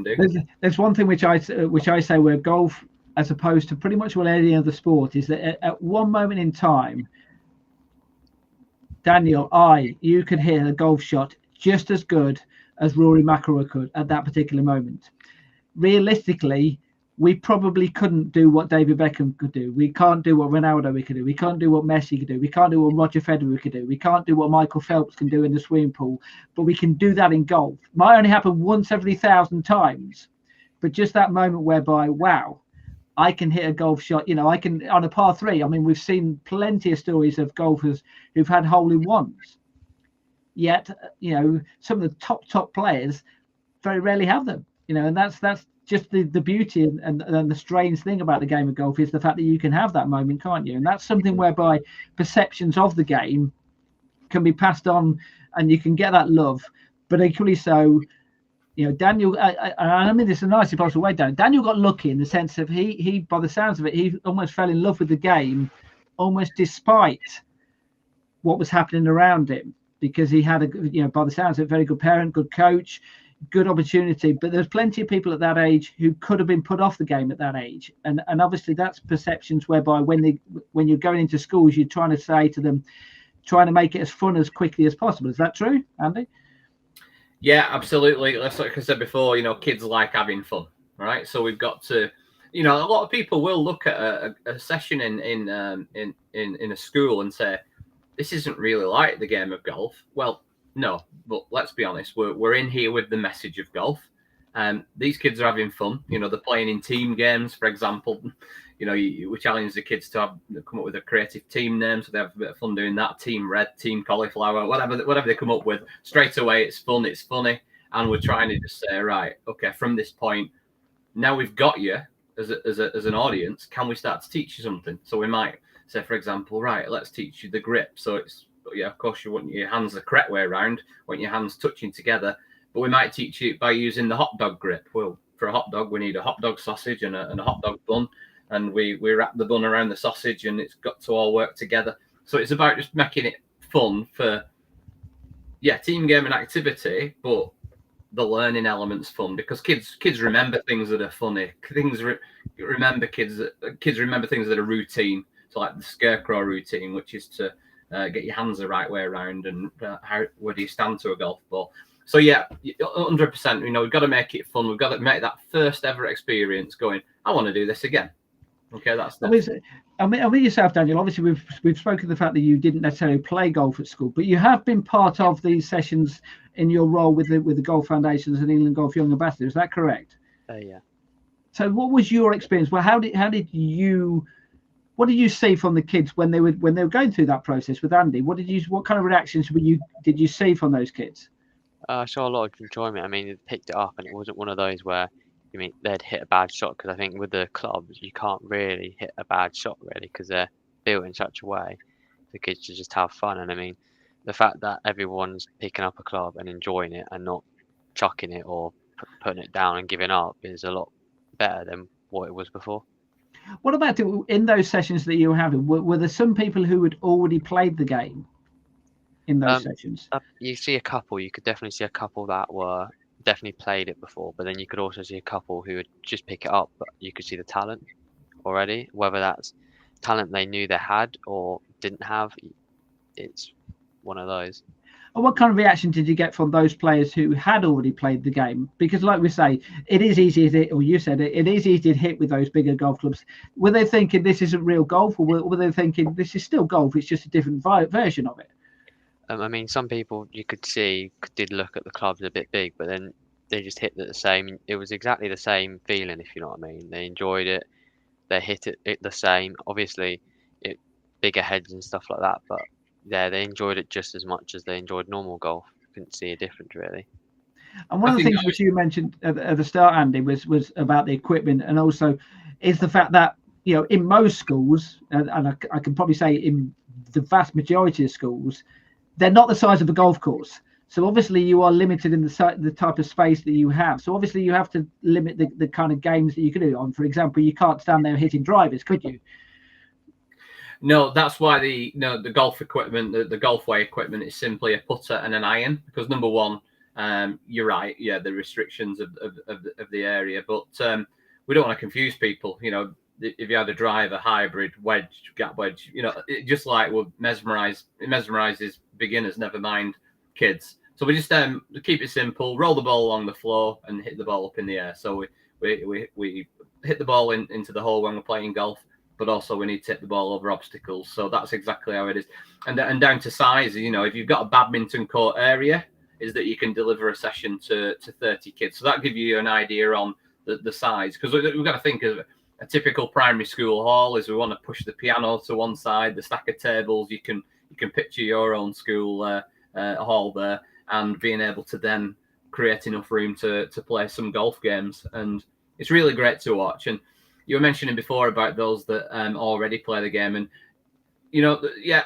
S3: do.
S1: There's one thing which I say where golf, as opposed to pretty much what any other sport, is that at one moment in time, Daniel, you could hit a golf shot just as good as Rory McIlroy could at that particular moment. Realistically, we probably couldn't do what David Beckham could do. We can't do what Ronaldo could do. We can't do what Messi could do. We can't do what Roger Federer could do. We can't do what Michael Phelps can do in the swimming pool, but we can do that in golf. Might only happen once every 1,000 times, but just that moment whereby, wow, I can hit a golf shot. I can, on a par 3. I mean, we've seen plenty of stories of golfers who've had hole-in-ones. Yet, some of the top players very rarely have them. And that's just the beauty and the strange thing about the game of golf is the fact that you can have that moment, can't you? And that's something whereby perceptions of the game can be passed on and you can get that love, but equally so, Daniel, I mean this in a nicely possible way, Daniel got lucky in the sense of he by the sounds of it, he almost fell in love with the game, almost despite what was happening around him, because he had by the sounds of it, very good parent, good coach, good opportunity. But there's plenty of people at that age who could have been put off the game at that age, and obviously that's perceptions whereby when you're going into schools, you're trying to say to them, trying to make it as fun as quickly as possible. Is that true, Andy?
S3: Yeah, absolutely. Like I said before, kids like having fun, right? So we've got to, a lot of people will look at a session in a school and say, this isn't really like the game of golf. Well, no, but let's be honest, we're in here with the message of golf. These kids are having fun. They're playing in team games, for example. We challenge the kids to come up with a creative team name, so they have a bit of fun doing that. Team Red, Team Cauliflower, whatever they come up with. Straight away, it's fun, it's funny, and we're trying to just say, right, okay, from this point, now we've got you as an audience. Can we start to teach you something? So we might say, for example, right, let's teach you the grip. So it's of course, you want your hands the correct way around, want your hands touching together, but we might teach you by using the hot dog grip. Well, for a hot dog, we need a hot dog sausage and a hot dog bun. And we wrap the bun around the sausage, and it's got to all work together. So it's about just making it fun for, team game and activity, but the learning element's fun, because kids remember things that are funny. Kids remember things that are routine. So like the scarecrow routine, which is to get your hands the right way around, and where do you stand to a golf ball. So 100%. We've got to make it fun. We've got to make that first ever experience going, I want to do this again. Okay, that's the...
S1: I mean yourself, Daniel. Obviously, we've spoken of the fact that you didn't necessarily play golf at school, but you have been part of these sessions in your role with the Golf Foundations and England Golf Young Ambassador. Is that correct?
S4: Yeah.
S1: So, what was your experience? Well, what did you see from the kids when they were going through that process with Andy? What kind of reactions did you see from those kids?
S4: I saw a lot of enjoyment. I mean, they picked it up, and it wasn't one of those where they'd hit a bad shot, because I think with the clubs you can't really hit a bad shot really, because they're built in such a way for kids to just have fun. And I mean, the fact that everyone's picking up a club and enjoying it and not chucking it or putting it down and giving up is a lot better than what it was before.
S1: What about in those sessions that you were having? Were there some people who had already played the game in those sessions?
S4: You see a couple. You could definitely see a couple that were definitely played it before, but then you could also see a couple who would just pick it up, but you could see the talent already, whether that's talent they knew they had or didn't have. It's one of those.
S1: And what kind of reaction did you get from those players who had already played the game? Because like we say, it is easy to hit, or you said it is easy to hit with those bigger golf clubs. Were they thinking this isn't real golf, or were they thinking this is still golf, it's just a different version of it?
S4: I mean, some people you could see did look at the clubs a bit big, but then they just hit it the same. It was exactly the same feeling, if you know what I mean. They enjoyed it. They hit it the same. Obviously, bigger heads and stuff like that, but they enjoyed it just as much as they enjoyed normal golf. Couldn't see a difference really.
S1: And one of the things which you mentioned at the start, Andy, was about the equipment, and also is the fact that in most schools, and I can probably say in the vast majority of schools, they're not the size of a golf course. So obviously you are limited in the type of space that you have. So obviously you have to limit the kind of games that you can do. For example, you can't stand there hitting drivers, could you?
S3: No, that's why the golf equipment, the Golfway equipment, is simply a putter and an iron. Because number one, you're right, the restrictions of the area, but we don't want to confuse people. If you had a driver, hybrid, wedge, gap wedge, it just like would it mesmerizes beginners, never mind kids. So we just keep it simple, roll the ball along the floor and hit the ball up in the air. So we hit the ball into the hole when we're playing golf, but also we need to hit the ball over obstacles. So that's exactly how it is. And down to size, if you've got a badminton court area, is that you can deliver a session to 30 kids. So that gives you an idea on the size, because we've got to think of a typical primary school hall is we want to push the piano to one side, the stack of tables. You can picture your own school hall there, and being able to then create enough room to play some golf games. And it's really great to watch. And you were mentioning before about those that already play the game. And,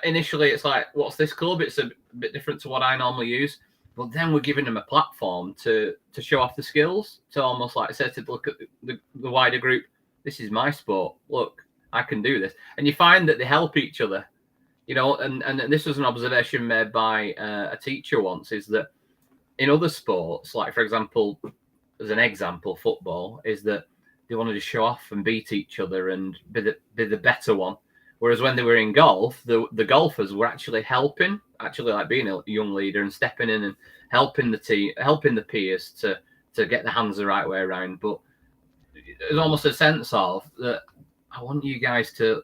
S3: initially it's like, what's this club? It's a bit different to what I normally use. But then we're giving them a platform to show off the skills, to almost like I said, to look at the wider group. This is my sport. Look, I can do this. And you find that they help each other, you know, and this was an observation made by a teacher once, is that in other sports, like, for example, as an example, football, is that they want to just show off and beat each other and be the better one. Whereas when they were in golf, the golfers were actually helping, like being a young leader and stepping in and helping the team, helping the peers to get the hands the right way around. But there's almost a sense of that I want you guys to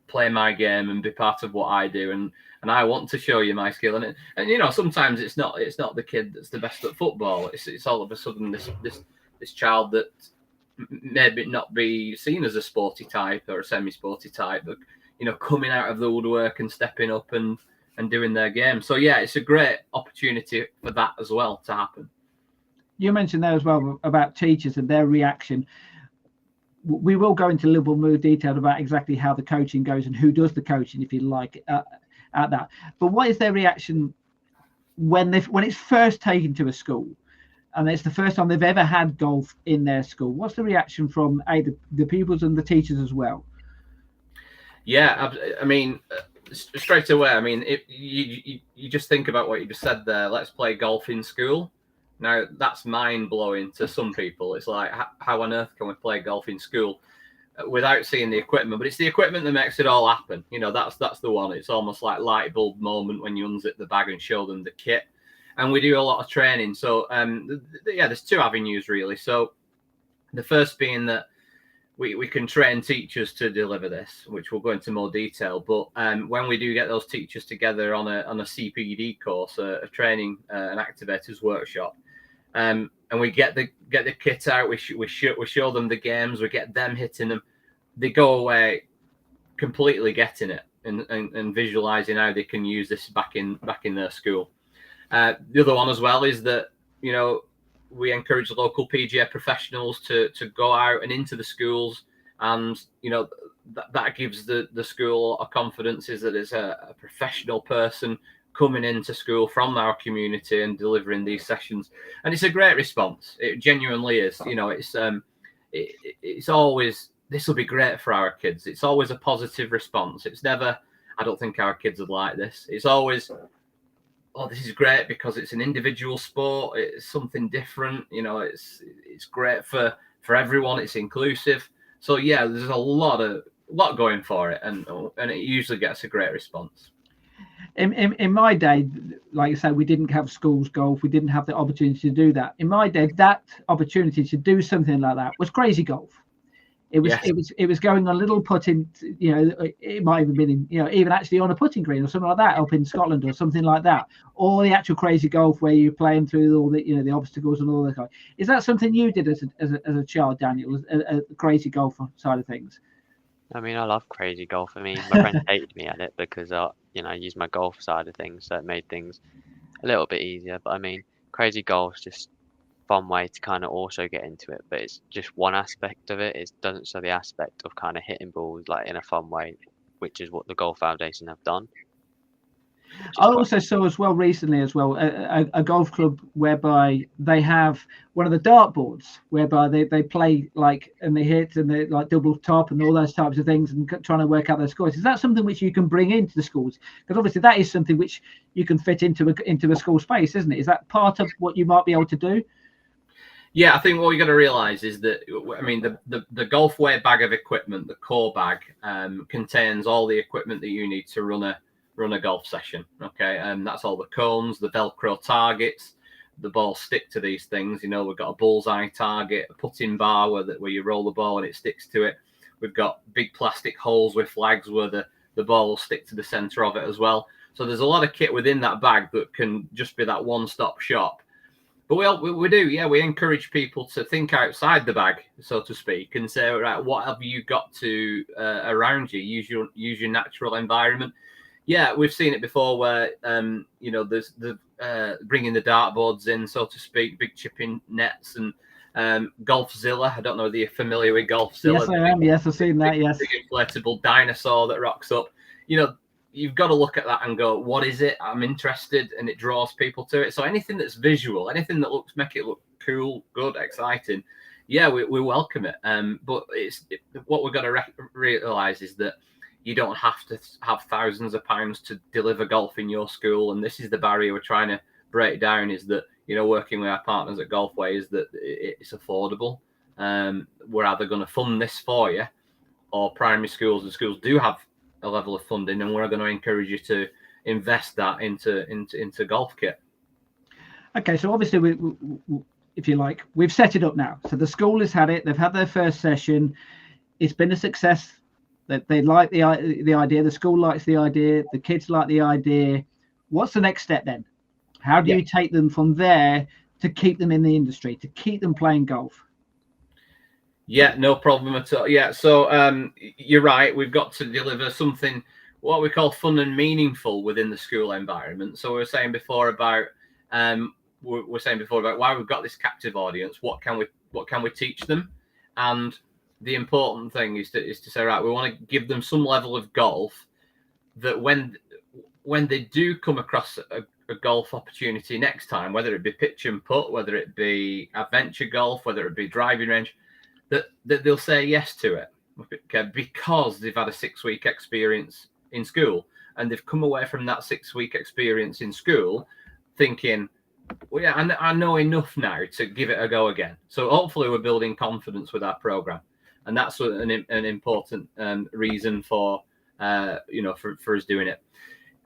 S3: play my game and be part of what I do, and I want to show you my skill. And you know, sometimes it's not the kid that's the best at football. It's all of a sudden this child that maybe not be seen as a sporty type or a semi-sporty type, but you know, coming out of the woodwork and stepping up and doing their game. So yeah, it's a great opportunity for that as well to happen.
S1: You mentioned there as well about teachers and their reaction. We will go into a little more detail about exactly how the coaching goes and who does the coaching, if you like, at that. But what is their reaction when it's first taken to a school? And it's the first time they've ever had golf in their school. What's the reaction from the pupils and the teachers as well?
S3: Yeah, I mean, straight away, I mean, if you just think about what you just said there, let's play golf in school. Now, that's mind-blowing to some people. It's like, how on earth can we play golf in school without seeing the equipment? But it's the equipment that makes it all happen. You know, that's the one. It's almost like light bulb moment when you unzip the bag and show them the kit. And we do a lot of training. So, yeah, there's two avenues, really. So the first being that we can train teachers to deliver this, which we'll go into more detail. But when we do get those teachers together on a CPD course, a training and activators workshop, and we get the kit out, we show them the games, we get them hitting them, they go away completely getting it and visualizing how they can use this back in their school. The other one as well is that, you know, we encourage local PGA professionals to go out and into the schools, and you know that gives the school a confidence, is that it's a professional person coming into school from our community and delivering these sessions, and it's a great response. It genuinely is. You know, it's always, this will be great for our kids. It's always a positive response. It's never, I don't think our kids would like this. It's always, oh, this is great because it's an individual sport. It's something different. You know, it's great for everyone. It's inclusive. So yeah, there's a lot going for it, and it usually gets a great response.
S1: In my day, like I say, we didn't have schools golf. We didn't have the opportunity to do that. In my day, that opportunity to do something like that was crazy golf. It was, yes. It was going on little putting, you know, it might have been in, you know, even actually on a putting green or something like that up in Scotland or something like that, or the actual crazy golf where you're playing through all the, you know, the obstacles and all that. Is that something you did as a child, Daniel, the crazy golf side of things?
S4: I mean, I love crazy golf. I mean, my friends hated me at it because you know, I used my golf side of things, so it made things a little bit easier. But I mean, crazy golf's just fun way to kind of also get into it, but it's just one aspect of it. It doesn't show the aspect of kind of hitting balls like in a fun way, which is what the Golf Foundation have done.
S1: I also saw as well recently a golf club whereby they have one of the dartboards whereby they play like, and they hit and they like double top and all those types of things and trying to work out their scores. Is that something which you can bring into the schools? Because obviously that is something which you can fit into a school space, isn't it? Is that part of what you might be able to do?
S3: Yeah, I think what you got to realise is that, I mean, the golf wear bag of equipment, the core bag, contains all the equipment that you need to run a golf session. Okay, and that's all the cones, the Velcro targets, the ball stick to these things. You know, we've got a bullseye target, a putting bar where you roll the ball and it sticks to it. We've got big plastic holes with flags where the ball will stick to the centre of it as well. So there's a lot of kit within that bag that can just be that one-stop shop. But we do, yeah, we encourage people to think outside the bag, so to speak, and say, right, what have you got to around you? Use your natural environment. Yeah, we've seen it before where, you know, there's bringing the dartboards in, so to speak, big chipping nets and Golfzilla. I don't know whether you're familiar with Golfzilla.
S1: Yes, I am. Yes, I've seen that, yes.
S3: Big inflatable dinosaur that rocks up. You know, you've got to look at that and go, what is it? I'm interested, and it draws people to it. So anything that's visual, anything that make it look cool, good, exciting, yeah, we welcome it. But what we've got to realize is that you don't have to have thousands of pounds to deliver golf in your school, and this is the barrier we're trying to break down. Is that, you know, working with our partners at Golfway, is that it's affordable. We're either going to fund this for you, or primary schools and schools do have a level of funding, and we're going to encourage you to invest that into golf kit.
S1: Okay, so obviously we if you like, we've set it up now. So the school has had it. They've had their first session. It's been a success. That they like the idea. The school likes the idea. The kids like the idea. What's the next step then? How do you take them from there to keep them in the industry, to keep them playing golf?
S3: Yeah, no problem at all. Yeah, so you're right. We've got to deliver something what we call fun and meaningful within the school environment. So we were saying before about why we've got this captive audience. What can we teach them? And the important thing is to say, right, we want to give them some level of golf that when they do come across a golf opportunity next time, whether it be pitch and putt, whether it be adventure golf, whether it be driving range, that they'll say yes to it, okay, because they've had a 6-week experience in school, and they've come away from that 6-week experience in school thinking, well, yeah, I know enough now to give it a go again. So hopefully we're building confidence with our program, and that's an important reason for for us doing it.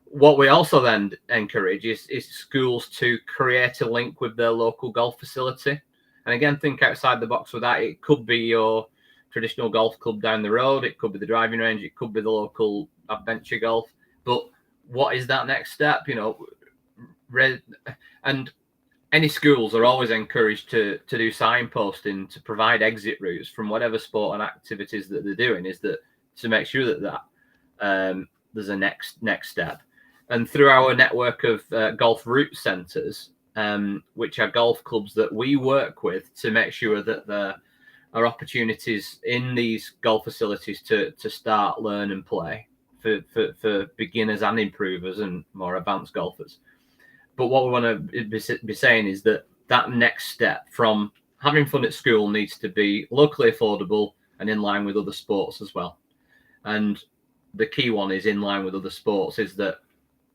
S3: What we also then encourage is schools to create a link with their local golf facility. And again, think outside the box with that. It could be your traditional golf club down the road. It could be the driving range. It could be the local adventure golf. But what is that next step? And any schools are always encouraged to do signposting, to provide exit routes from whatever sport and activities that they're doing, is that to make sure that there's a next step. And through our network of golf route centres, which are golf clubs that we work with to make sure that there are opportunities in these golf facilities to start, learn and play for beginners and improvers and more advanced golfers. But what we want to be saying is that next step from having fun at school needs to be locally affordable and in line with other sports as well. And the key one is in line with other sports, is that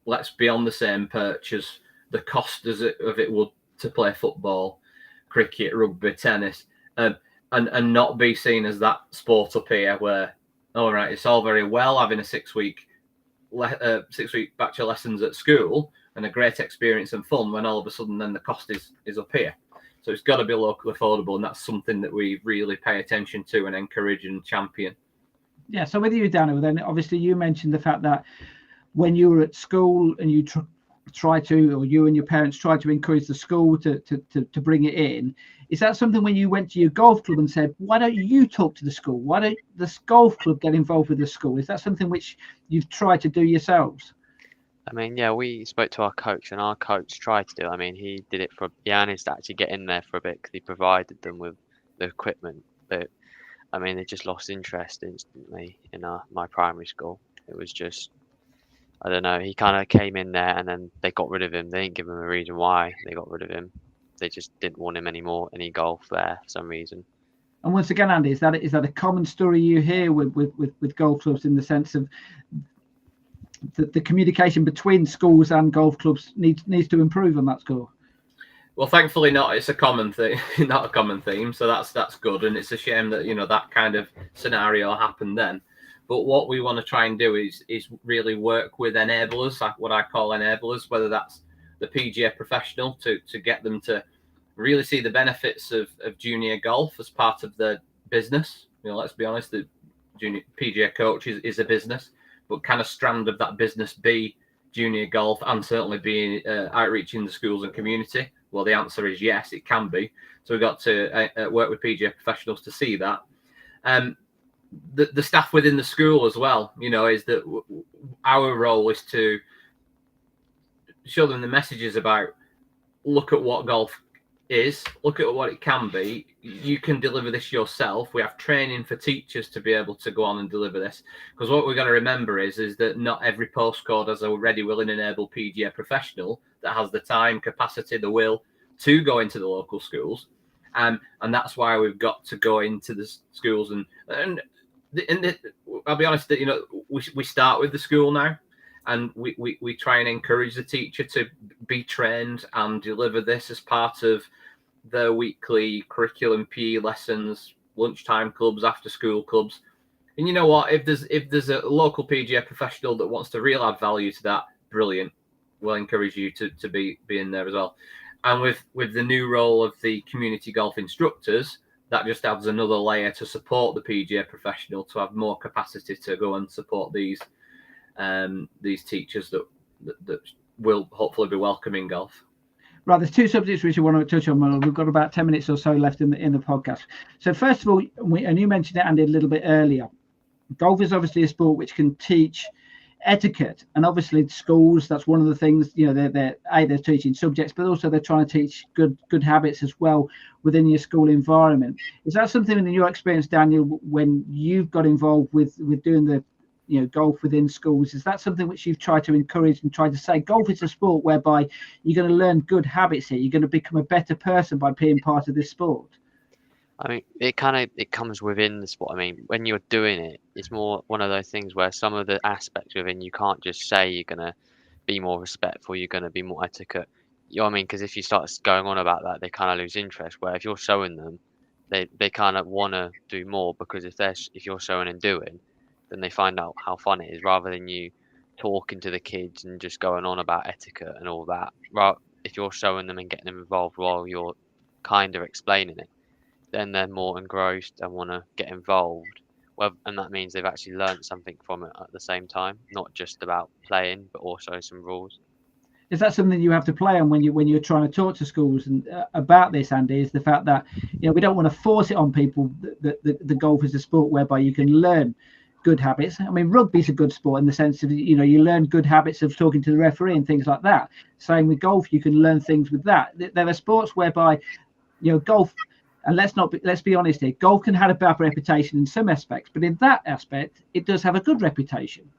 S3: let's be on the same perch as the cost of it would to play football, cricket, rugby, tennis, and not be seen as that sport up here where, all right, it's all very well having a 6-week batch of lessons at school and a great experience and fun, when all of a sudden then the cost is up here. So it's got to be locally affordable, and that's something that we really pay attention to and encourage and champion.
S1: Yeah, so with you, Daniel, then obviously you mentioned the fact that when you were at school and you try to, or you and your parents tried to encourage the school to bring it in, is that something when you went to your golf club and said, why don't you talk to the school? Why don't this golf club get involved with the school? Is that something which you've tried to do yourselves?
S4: I mean, yeah, we spoke to our coach, and our coach tried to do it. I mean, he did it he managed to actually get in there for a bit because he provided them with the equipment. But I mean, they just lost interest instantly in my primary school. It was just, I don't know, he kind of came in there and then they got rid of him. They didn't give him a reason why they got rid of him. They just didn't want him anymore, any golf there for some reason.
S1: And once again, Andy, is that a common story you hear with golf clubs, in the sense of the communication between schools and golf clubs needs to improve on that score?
S3: Well, thankfully not. It's a common thing, not a common theme. So that's good. And it's a shame that, that kind of scenario happened then. But what we want to try and do is really work with enablers, what I call enablers, whether that's the PGA professional to get them to really see the benefits of junior golf as part of their business. Let's be honest, the junior PGA coach is a business, but can a strand of that business be junior golf and certainly be outreach in the schools and community? Well, the answer is yes, it can be. So we've got to work with PGA professionals to see that. The staff within the school as well, is that our role is to show them the messages about, look at what golf is look at what it can be. You can deliver this yourself. We have training for teachers to be able to go on and deliver this, because what we've got to remember is that not every postcode has a ready, willing and able PGA professional that has the time, capacity, the will to go into the local schools, and that's why we've got to go into the schools and I'll be honest that we start with the school now, and we try and encourage the teacher to be trained and deliver this as part of their weekly curriculum, PE lessons, lunchtime clubs, after school clubs. And you know what? If there's a local PGA professional that wants to really add value to that, brilliant. We'll encourage you to be in there as well. And with the new role of the community golf instructors, that just adds another layer to support the PGA professional to have more capacity to go and support these teachers that will hopefully be welcome in golf.
S1: Right, there's two subjects which I want to touch on. Well, we've got about 10 minutes or so left in the podcast. So first of all, and you mentioned it, Andy, a little bit earlier, golf is obviously a sport which can teach etiquette, and obviously schools, that's one of the things, they're teaching subjects, but also they're trying to teach good habits as well within your school environment. Is that something in your experience, Daniel, when you've got involved with doing the golf within schools, is that something which you've tried to encourage and tried to say golf is a sport whereby you're going to learn good habits here, you're going to become a better person by being part of this sport?
S4: I mean, it comes within the sport. I mean, when you're doing it, it's more one of those things where some of the aspects within, you can't just say you're going to be more respectful, you're going to be more etiquette. You know what I mean? Because if you start going on about that, they kind of lose interest. Where if you're showing them, they kind of want to do more, because if you're showing and doing, then they find out how fun it is, rather than you talking to the kids and just going on about etiquette and all that. Right? If you're showing them and getting them involved while you're kind of explaining it, then they're more engrossed and want to get involved. Well, and that means they've actually learned something from it at the same time, not just about playing, but also some rules.
S1: Is that something you have to play on when you're trying to talk to schools and about this, Andy? Is the fact that we don't want to force it on people that the golf is a sport whereby you can learn good habits. I mean, rugby's a good sport in the sense of you learn good habits of talking to the referee and things like that. Same with golf, you can learn things with that. There are sports whereby golf, and let's be honest here, golf can have a bad reputation in some aspects, but in that aspect it does have a good reputation.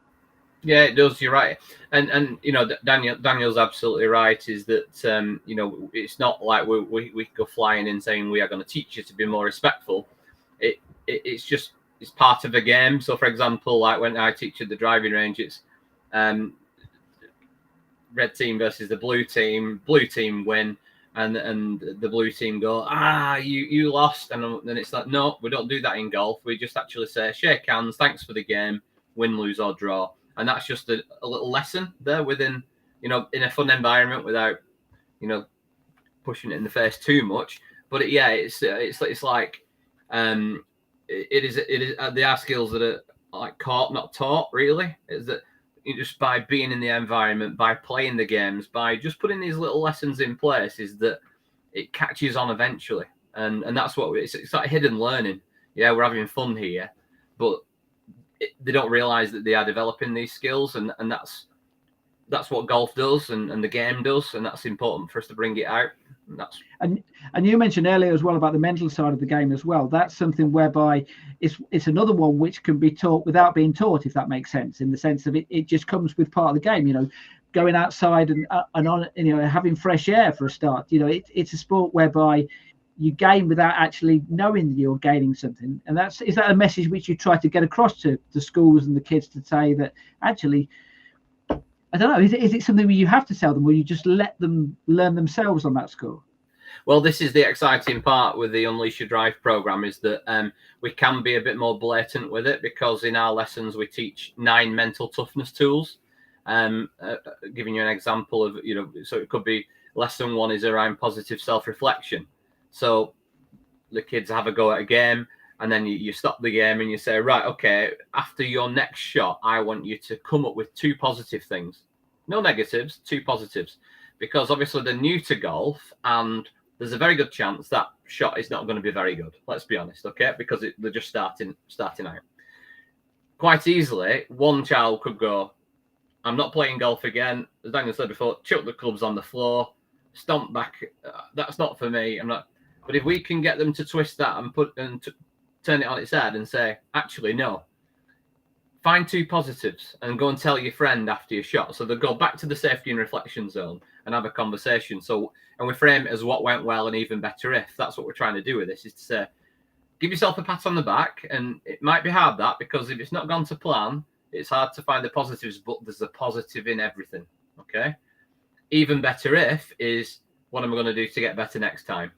S3: Yeah, it does. You're right, and Daniel's absolutely right. Is that it's not like we go flying in saying we are going to teach you to be more respectful. It's just it's part of the game. So, for example, like when I teach at the driving range, it's red team versus the blue team. Blue team win, and the blue team go, you lost, and then it's like, no, we don't do that in golf. We just actually say shake hands, thanks for the game, win, lose or draw. And that's just a little lesson there within, in a fun environment without, pushing it in the face too much. But it's like, it is there are skills that are like caught, not taught. Really, is that just by being in the environment, by playing the games, by just putting these little lessons in place, is that it catches on eventually, and that's what it's like hidden learning. Yeah, we're having fun here, but they don't realize that they are developing these skills, and that's what golf does and the game does, and that's important for us to bring it out.
S1: And you mentioned earlier as well about the mental side of the game as well. That's something whereby it's another one which can be taught without being taught, if that makes sense, in the sense of it just comes with part of the game. Going outside and on, having fresh air for a start. It's a sport whereby you gain without actually knowing that you're gaining something. And is that a message which you try to get across to the schools and the kids, to say that actually, I don't know, is it something where you have to tell them, or you just let them learn themselves on that score?
S3: Well, this is the exciting part with the Unleash Your Drive program, is that we can be a bit more blatant with it, because in our lessons we teach 9 mental toughness tools. Giving you an example of, so it could be lesson 1 is around positive self-reflection. So the kids have a go at a game, and then you stop the game and you say, right, okay, after your next shot, I want you to come up with 2 positive things. No negatives, 2 positives. Because obviously they're new to golf, and there's a very good chance that shot is not going to be very good. Let's be honest, okay? Because they're just starting out. Quite easily, one child could go, I'm not playing golf again. As Daniel said before, chuck the clubs on the floor. stomp back. That's not for me. I'm not. But if we can get them to twist that and turn it on its head and say, actually, no. Find 2 positives and go and tell your friend after your shot. So they'll go back to the safety and reflection zone and have a conversation. And we frame it as what went well and even better if. That's what we're trying to do with this, is to say, give yourself a pat on the back. And it might be hard, that, because if it's not gone to plan, it's hard to find the positives, but there's a positive in everything. Okay. Even better if is, what am I going to do to get better next time?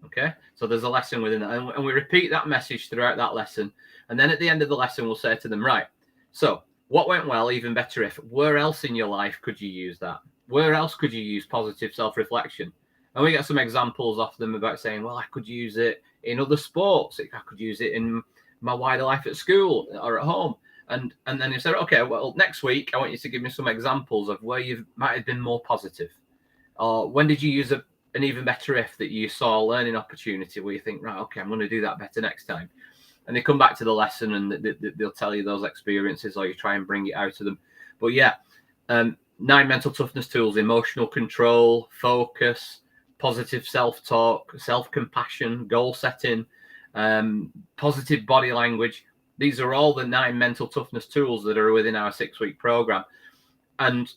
S3: Okay. So there's a lesson within that. And we repeat that message throughout that lesson. And then at the end of the lesson, we'll say to them, right, so what went well, even better if, where else in your life could you use that? Where else could you use positive self-reflection? And we get some examples off them about saying, well, I could use it in other sports. I could use it in my wider life at school or at home. And then you say, okay, well, next week, I want you to give me some examples of where you might have been more positive. Or when did you use an even better if that you saw a learning opportunity where you think, right, okay, I'm going to do that better next time. And they come back to the lesson and they'll tell you those experiences, or you try and bring it out of them. But yeah, 9 mental toughness tools: emotional control, focus, positive self-talk, self-compassion, goal setting, positive body language. These are all the 9 mental toughness tools that are within our 6-week program. And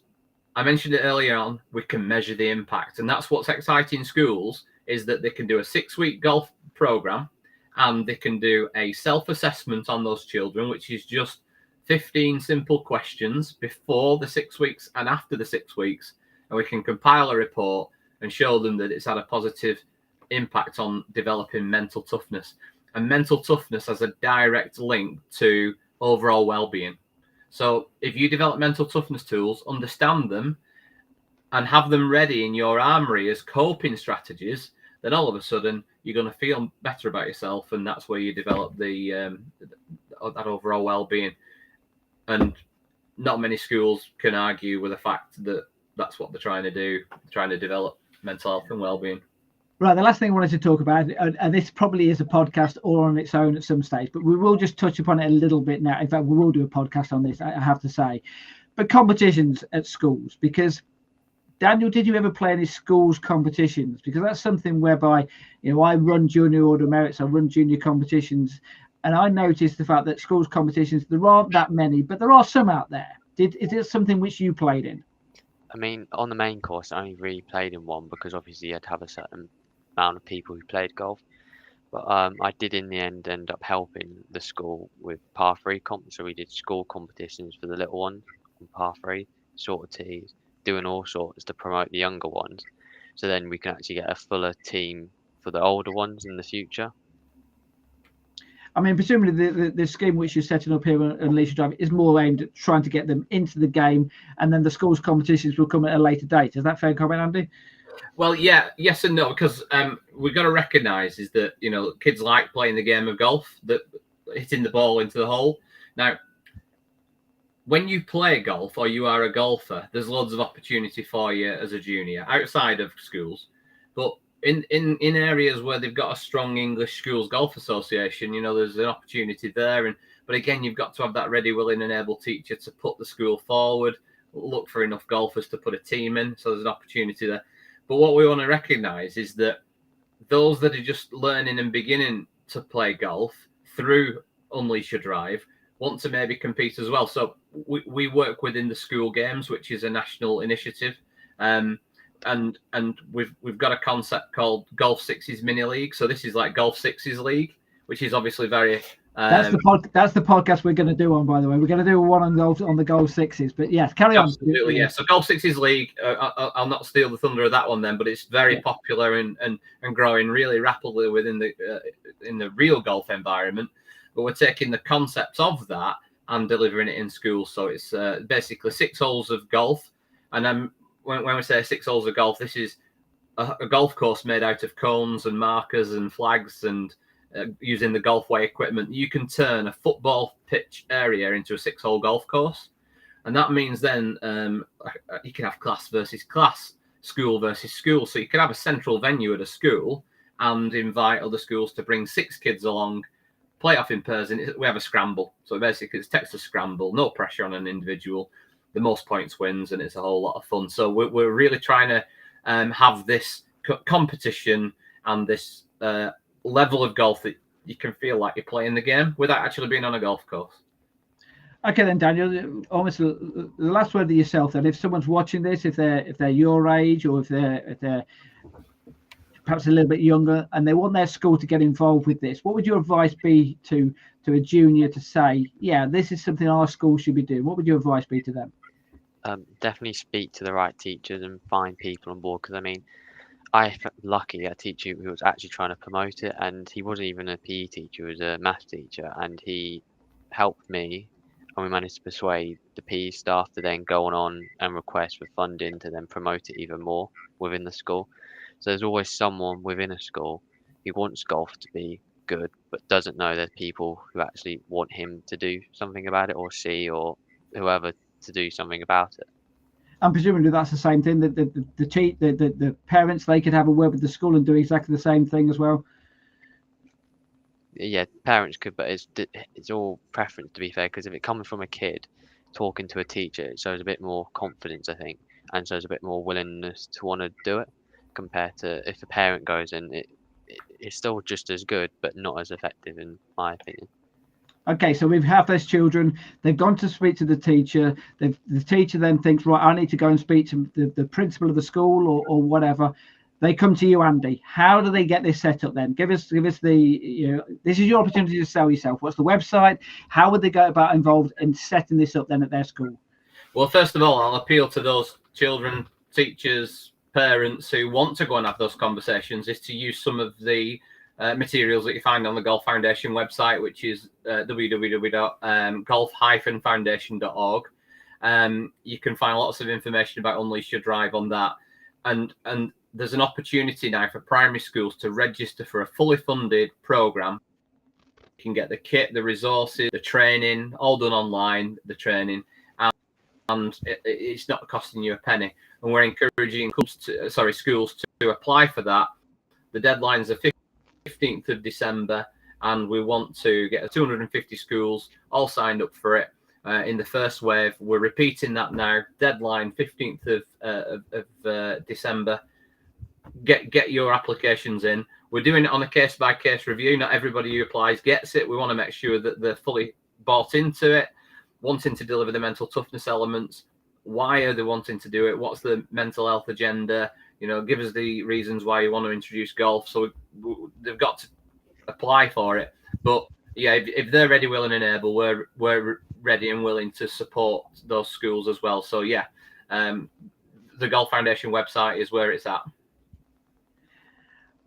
S3: I mentioned it earlier on, we can measure the impact. And that's what's exciting schools, is that they can do a 6-week golf program, and they can do a self-assessment on those children, which is just 15 simple questions before the 6 weeks and after the 6 weeks. And we can compile a report and show them that it's had a positive impact on developing mental toughness. And mental toughness has a direct link to overall well-being. So if you develop mental toughness tools, understand them, and have them ready in your armory as coping strategies, then all of a sudden you're going to feel better about yourself, and that's where you develop that overall well-being. And not many schools can argue with the fact that that's what they're trying to do, trying to develop mental health and well-being.
S1: Right, the last thing I wanted to talk about, and this probably is a podcast all on its own at some stage, but we will just touch upon it a little bit now. In fact, we will do a podcast on this, I have to say. But competitions at schools, because Daniel, did you ever play any schools competitions? Because that's something whereby, I run junior order merits, I run junior competitions, and I noticed the fact that schools competitions, there aren't that many, but there are some out there. Is it something which you played in?
S4: I mean, on the main course, I only really played in one, because obviously you had to have a certain amount of people who played golf. But I did in the end up helping the school with par 3 comp. So we did school competitions for the little ones on par 3, sort of tees, doing all sorts to promote the younger ones. So then we can actually get a fuller team for the older ones in the future.
S1: I mean, presumably the scheme which you're setting up here on Leigh Drive is more aimed at trying to get them into the game, and then the schools competitions will come at a later date. Is that fair comment, Andy?
S3: Well, yeah, yes and no, because we've got to recognise is that, kids like playing the game of golf, that hitting the ball into the hole. Now, when you play golf or you are a golfer, there's loads of opportunity for you as a junior outside of schools. But in areas where they've got a strong English Schools Golf Association, there's an opportunity there. But again, you've got to have that ready, willing and able teacher to put the school forward, look for enough golfers to put a team in. So there's an opportunity there. But what we want to recognise is that those that are just learning and beginning to play golf through Unleash Your Drive want to maybe compete as well. So we work within the school games, which is a national initiative. And we've got a concept called Golf Sixes Mini League. So this is like Golf Sixes League, which is obviously very...
S1: That's the podcast we're going to do on, by the way. We're going to do one on the Golf Sixes. But yes, carry on.
S3: Absolutely, yeah. So Golf Sixes League, I'll not steal the thunder of that one then, but it's very popular and growing really rapidly within in the real golf environment. But we're taking the concepts of that and delivering it in schools. So it's basically 6 holes of golf. And when we say 6 holes of golf, this is a golf course made out of cones and markers and flags and using the Golfway equipment. You can turn a football pitch area into a 6-hole golf course. And that means then you can have class versus class, school versus school. So you can have a central venue at a school and invite other schools to bring 6 kids along, play off in pairs. And we have a scramble. So basically it's Texas scramble, no pressure on an individual. The most points wins, and it's a whole lot of fun. So we're really trying to have this competition and this level of golf that you can feel like you're playing the game without actually being on a golf course.
S1: Okay, then, Daniel, almost the last word to yourself. Then, if someone's watching this, if they're your age, or if they're perhaps a little bit younger, and they want their school to get involved with this, what would your advice be to a junior to say, yeah, this is something our school should be doing? What would your advice be to them?
S4: Definitely speak to the right teachers and find people on board. Because I mean, I felt lucky a teacher who was actually trying to promote it, and he wasn't even a PE teacher; he was a maths teacher, and he helped me. And we managed to persuade the PE staff to then go on and request for funding to then promote it even more within the school. So there's always someone within a school who wants golf to be good, but doesn't know there's people who actually want him to do something about it, or she, or whoever, to do something about it.
S1: And presumably that's the same thing. The parents, they could have a word with the school and do exactly the same thing as well.
S4: Yeah, parents could, but it's all preference, to be fair, because if it comes from a kid talking to a teacher, it shows a bit more confidence, I think, and shows a bit more willingness to want to do it, compared to if the parent goes in, it's still just as good, but not as effective, in my opinion.
S1: Okay, so we've had those children, they've gone to speak to the teacher, the teacher then thinks, right, I need to go and speak to the principal of the school or whatever. They come to you, Andy. How do they get this set up then? Give us the, this is your opportunity to sell yourself. What's the website? How would they go about involved in setting this up then at their school?
S3: Well, first of all, I'll appeal to those children, teachers, parents who want to go and have those conversations, is to use some of the materials that you find on the Golf Foundation website, which is www.golf-foundation.org. You can find lots of information about Unleash Your Drive on that. And there's an opportunity now for primary schools to register for a fully funded program. You can get the kit, the resources, the training, all done online, the training, and it's not costing you a penny. And we're encouraging schools to apply for that. The deadline's the 15th of December, and we want to get 250 schools all signed up for it in the first wave. We're repeating that now. Deadline 15th of December. Get your applications in. We're doing it on a case-by-case review. Not everybody who applies gets it. We want to make sure that they're fully bought into it, wanting to deliver the mental toughness elements. Why are they wanting to do it? What's the mental health agenda? Give us the reasons why you want to introduce golf. So they've got to apply for it. But yeah, if they're ready, willing, and able, we're ready and willing to support those schools as well. So yeah, the Golf Foundation website is where it's at.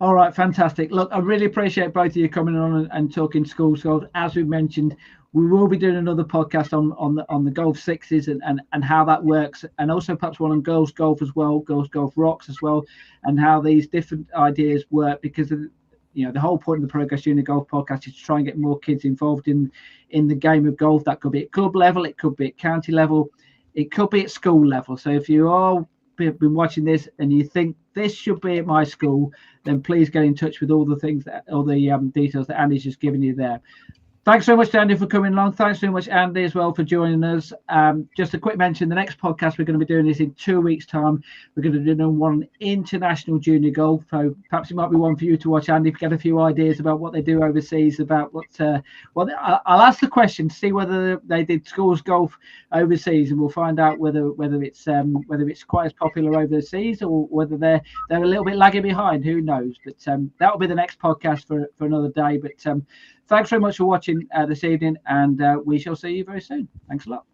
S1: All right, fantastic. Look, I really appreciate both of you coming on and talking schools golf. As we mentioned, we will be doing another podcast on the golf sixes and how that works, and also perhaps one on girls golf as well, girls golf rocks as well, and how these different ideas work, because of, the whole point of the Progress Junior Golf podcast is to try and get more kids involved in the game of golf. That could be at club level, it could be at county level, it could be at school level. So if you are been watching this and you think this should be at my school, then please get in touch with all the details that Andy's just given you there. Thanks so much to Andy for coming along. Thanks so much, Andy, as well, for joining us. Just a quick mention, the next podcast we're going to be doing is in 2 weeks' time. We're going to be doing one on international junior golf. So perhaps it might be one for you to watch, Andy, to get a few ideas about what they do overseas, about I'll ask the question to see whether they did schools golf overseas, and we'll find out whether it's quite as popular overseas or whether they're a little bit lagging behind. Who knows? But that will be the next podcast for another day. But thanks very much for watching this evening, and we shall see you very soon. Thanks a lot.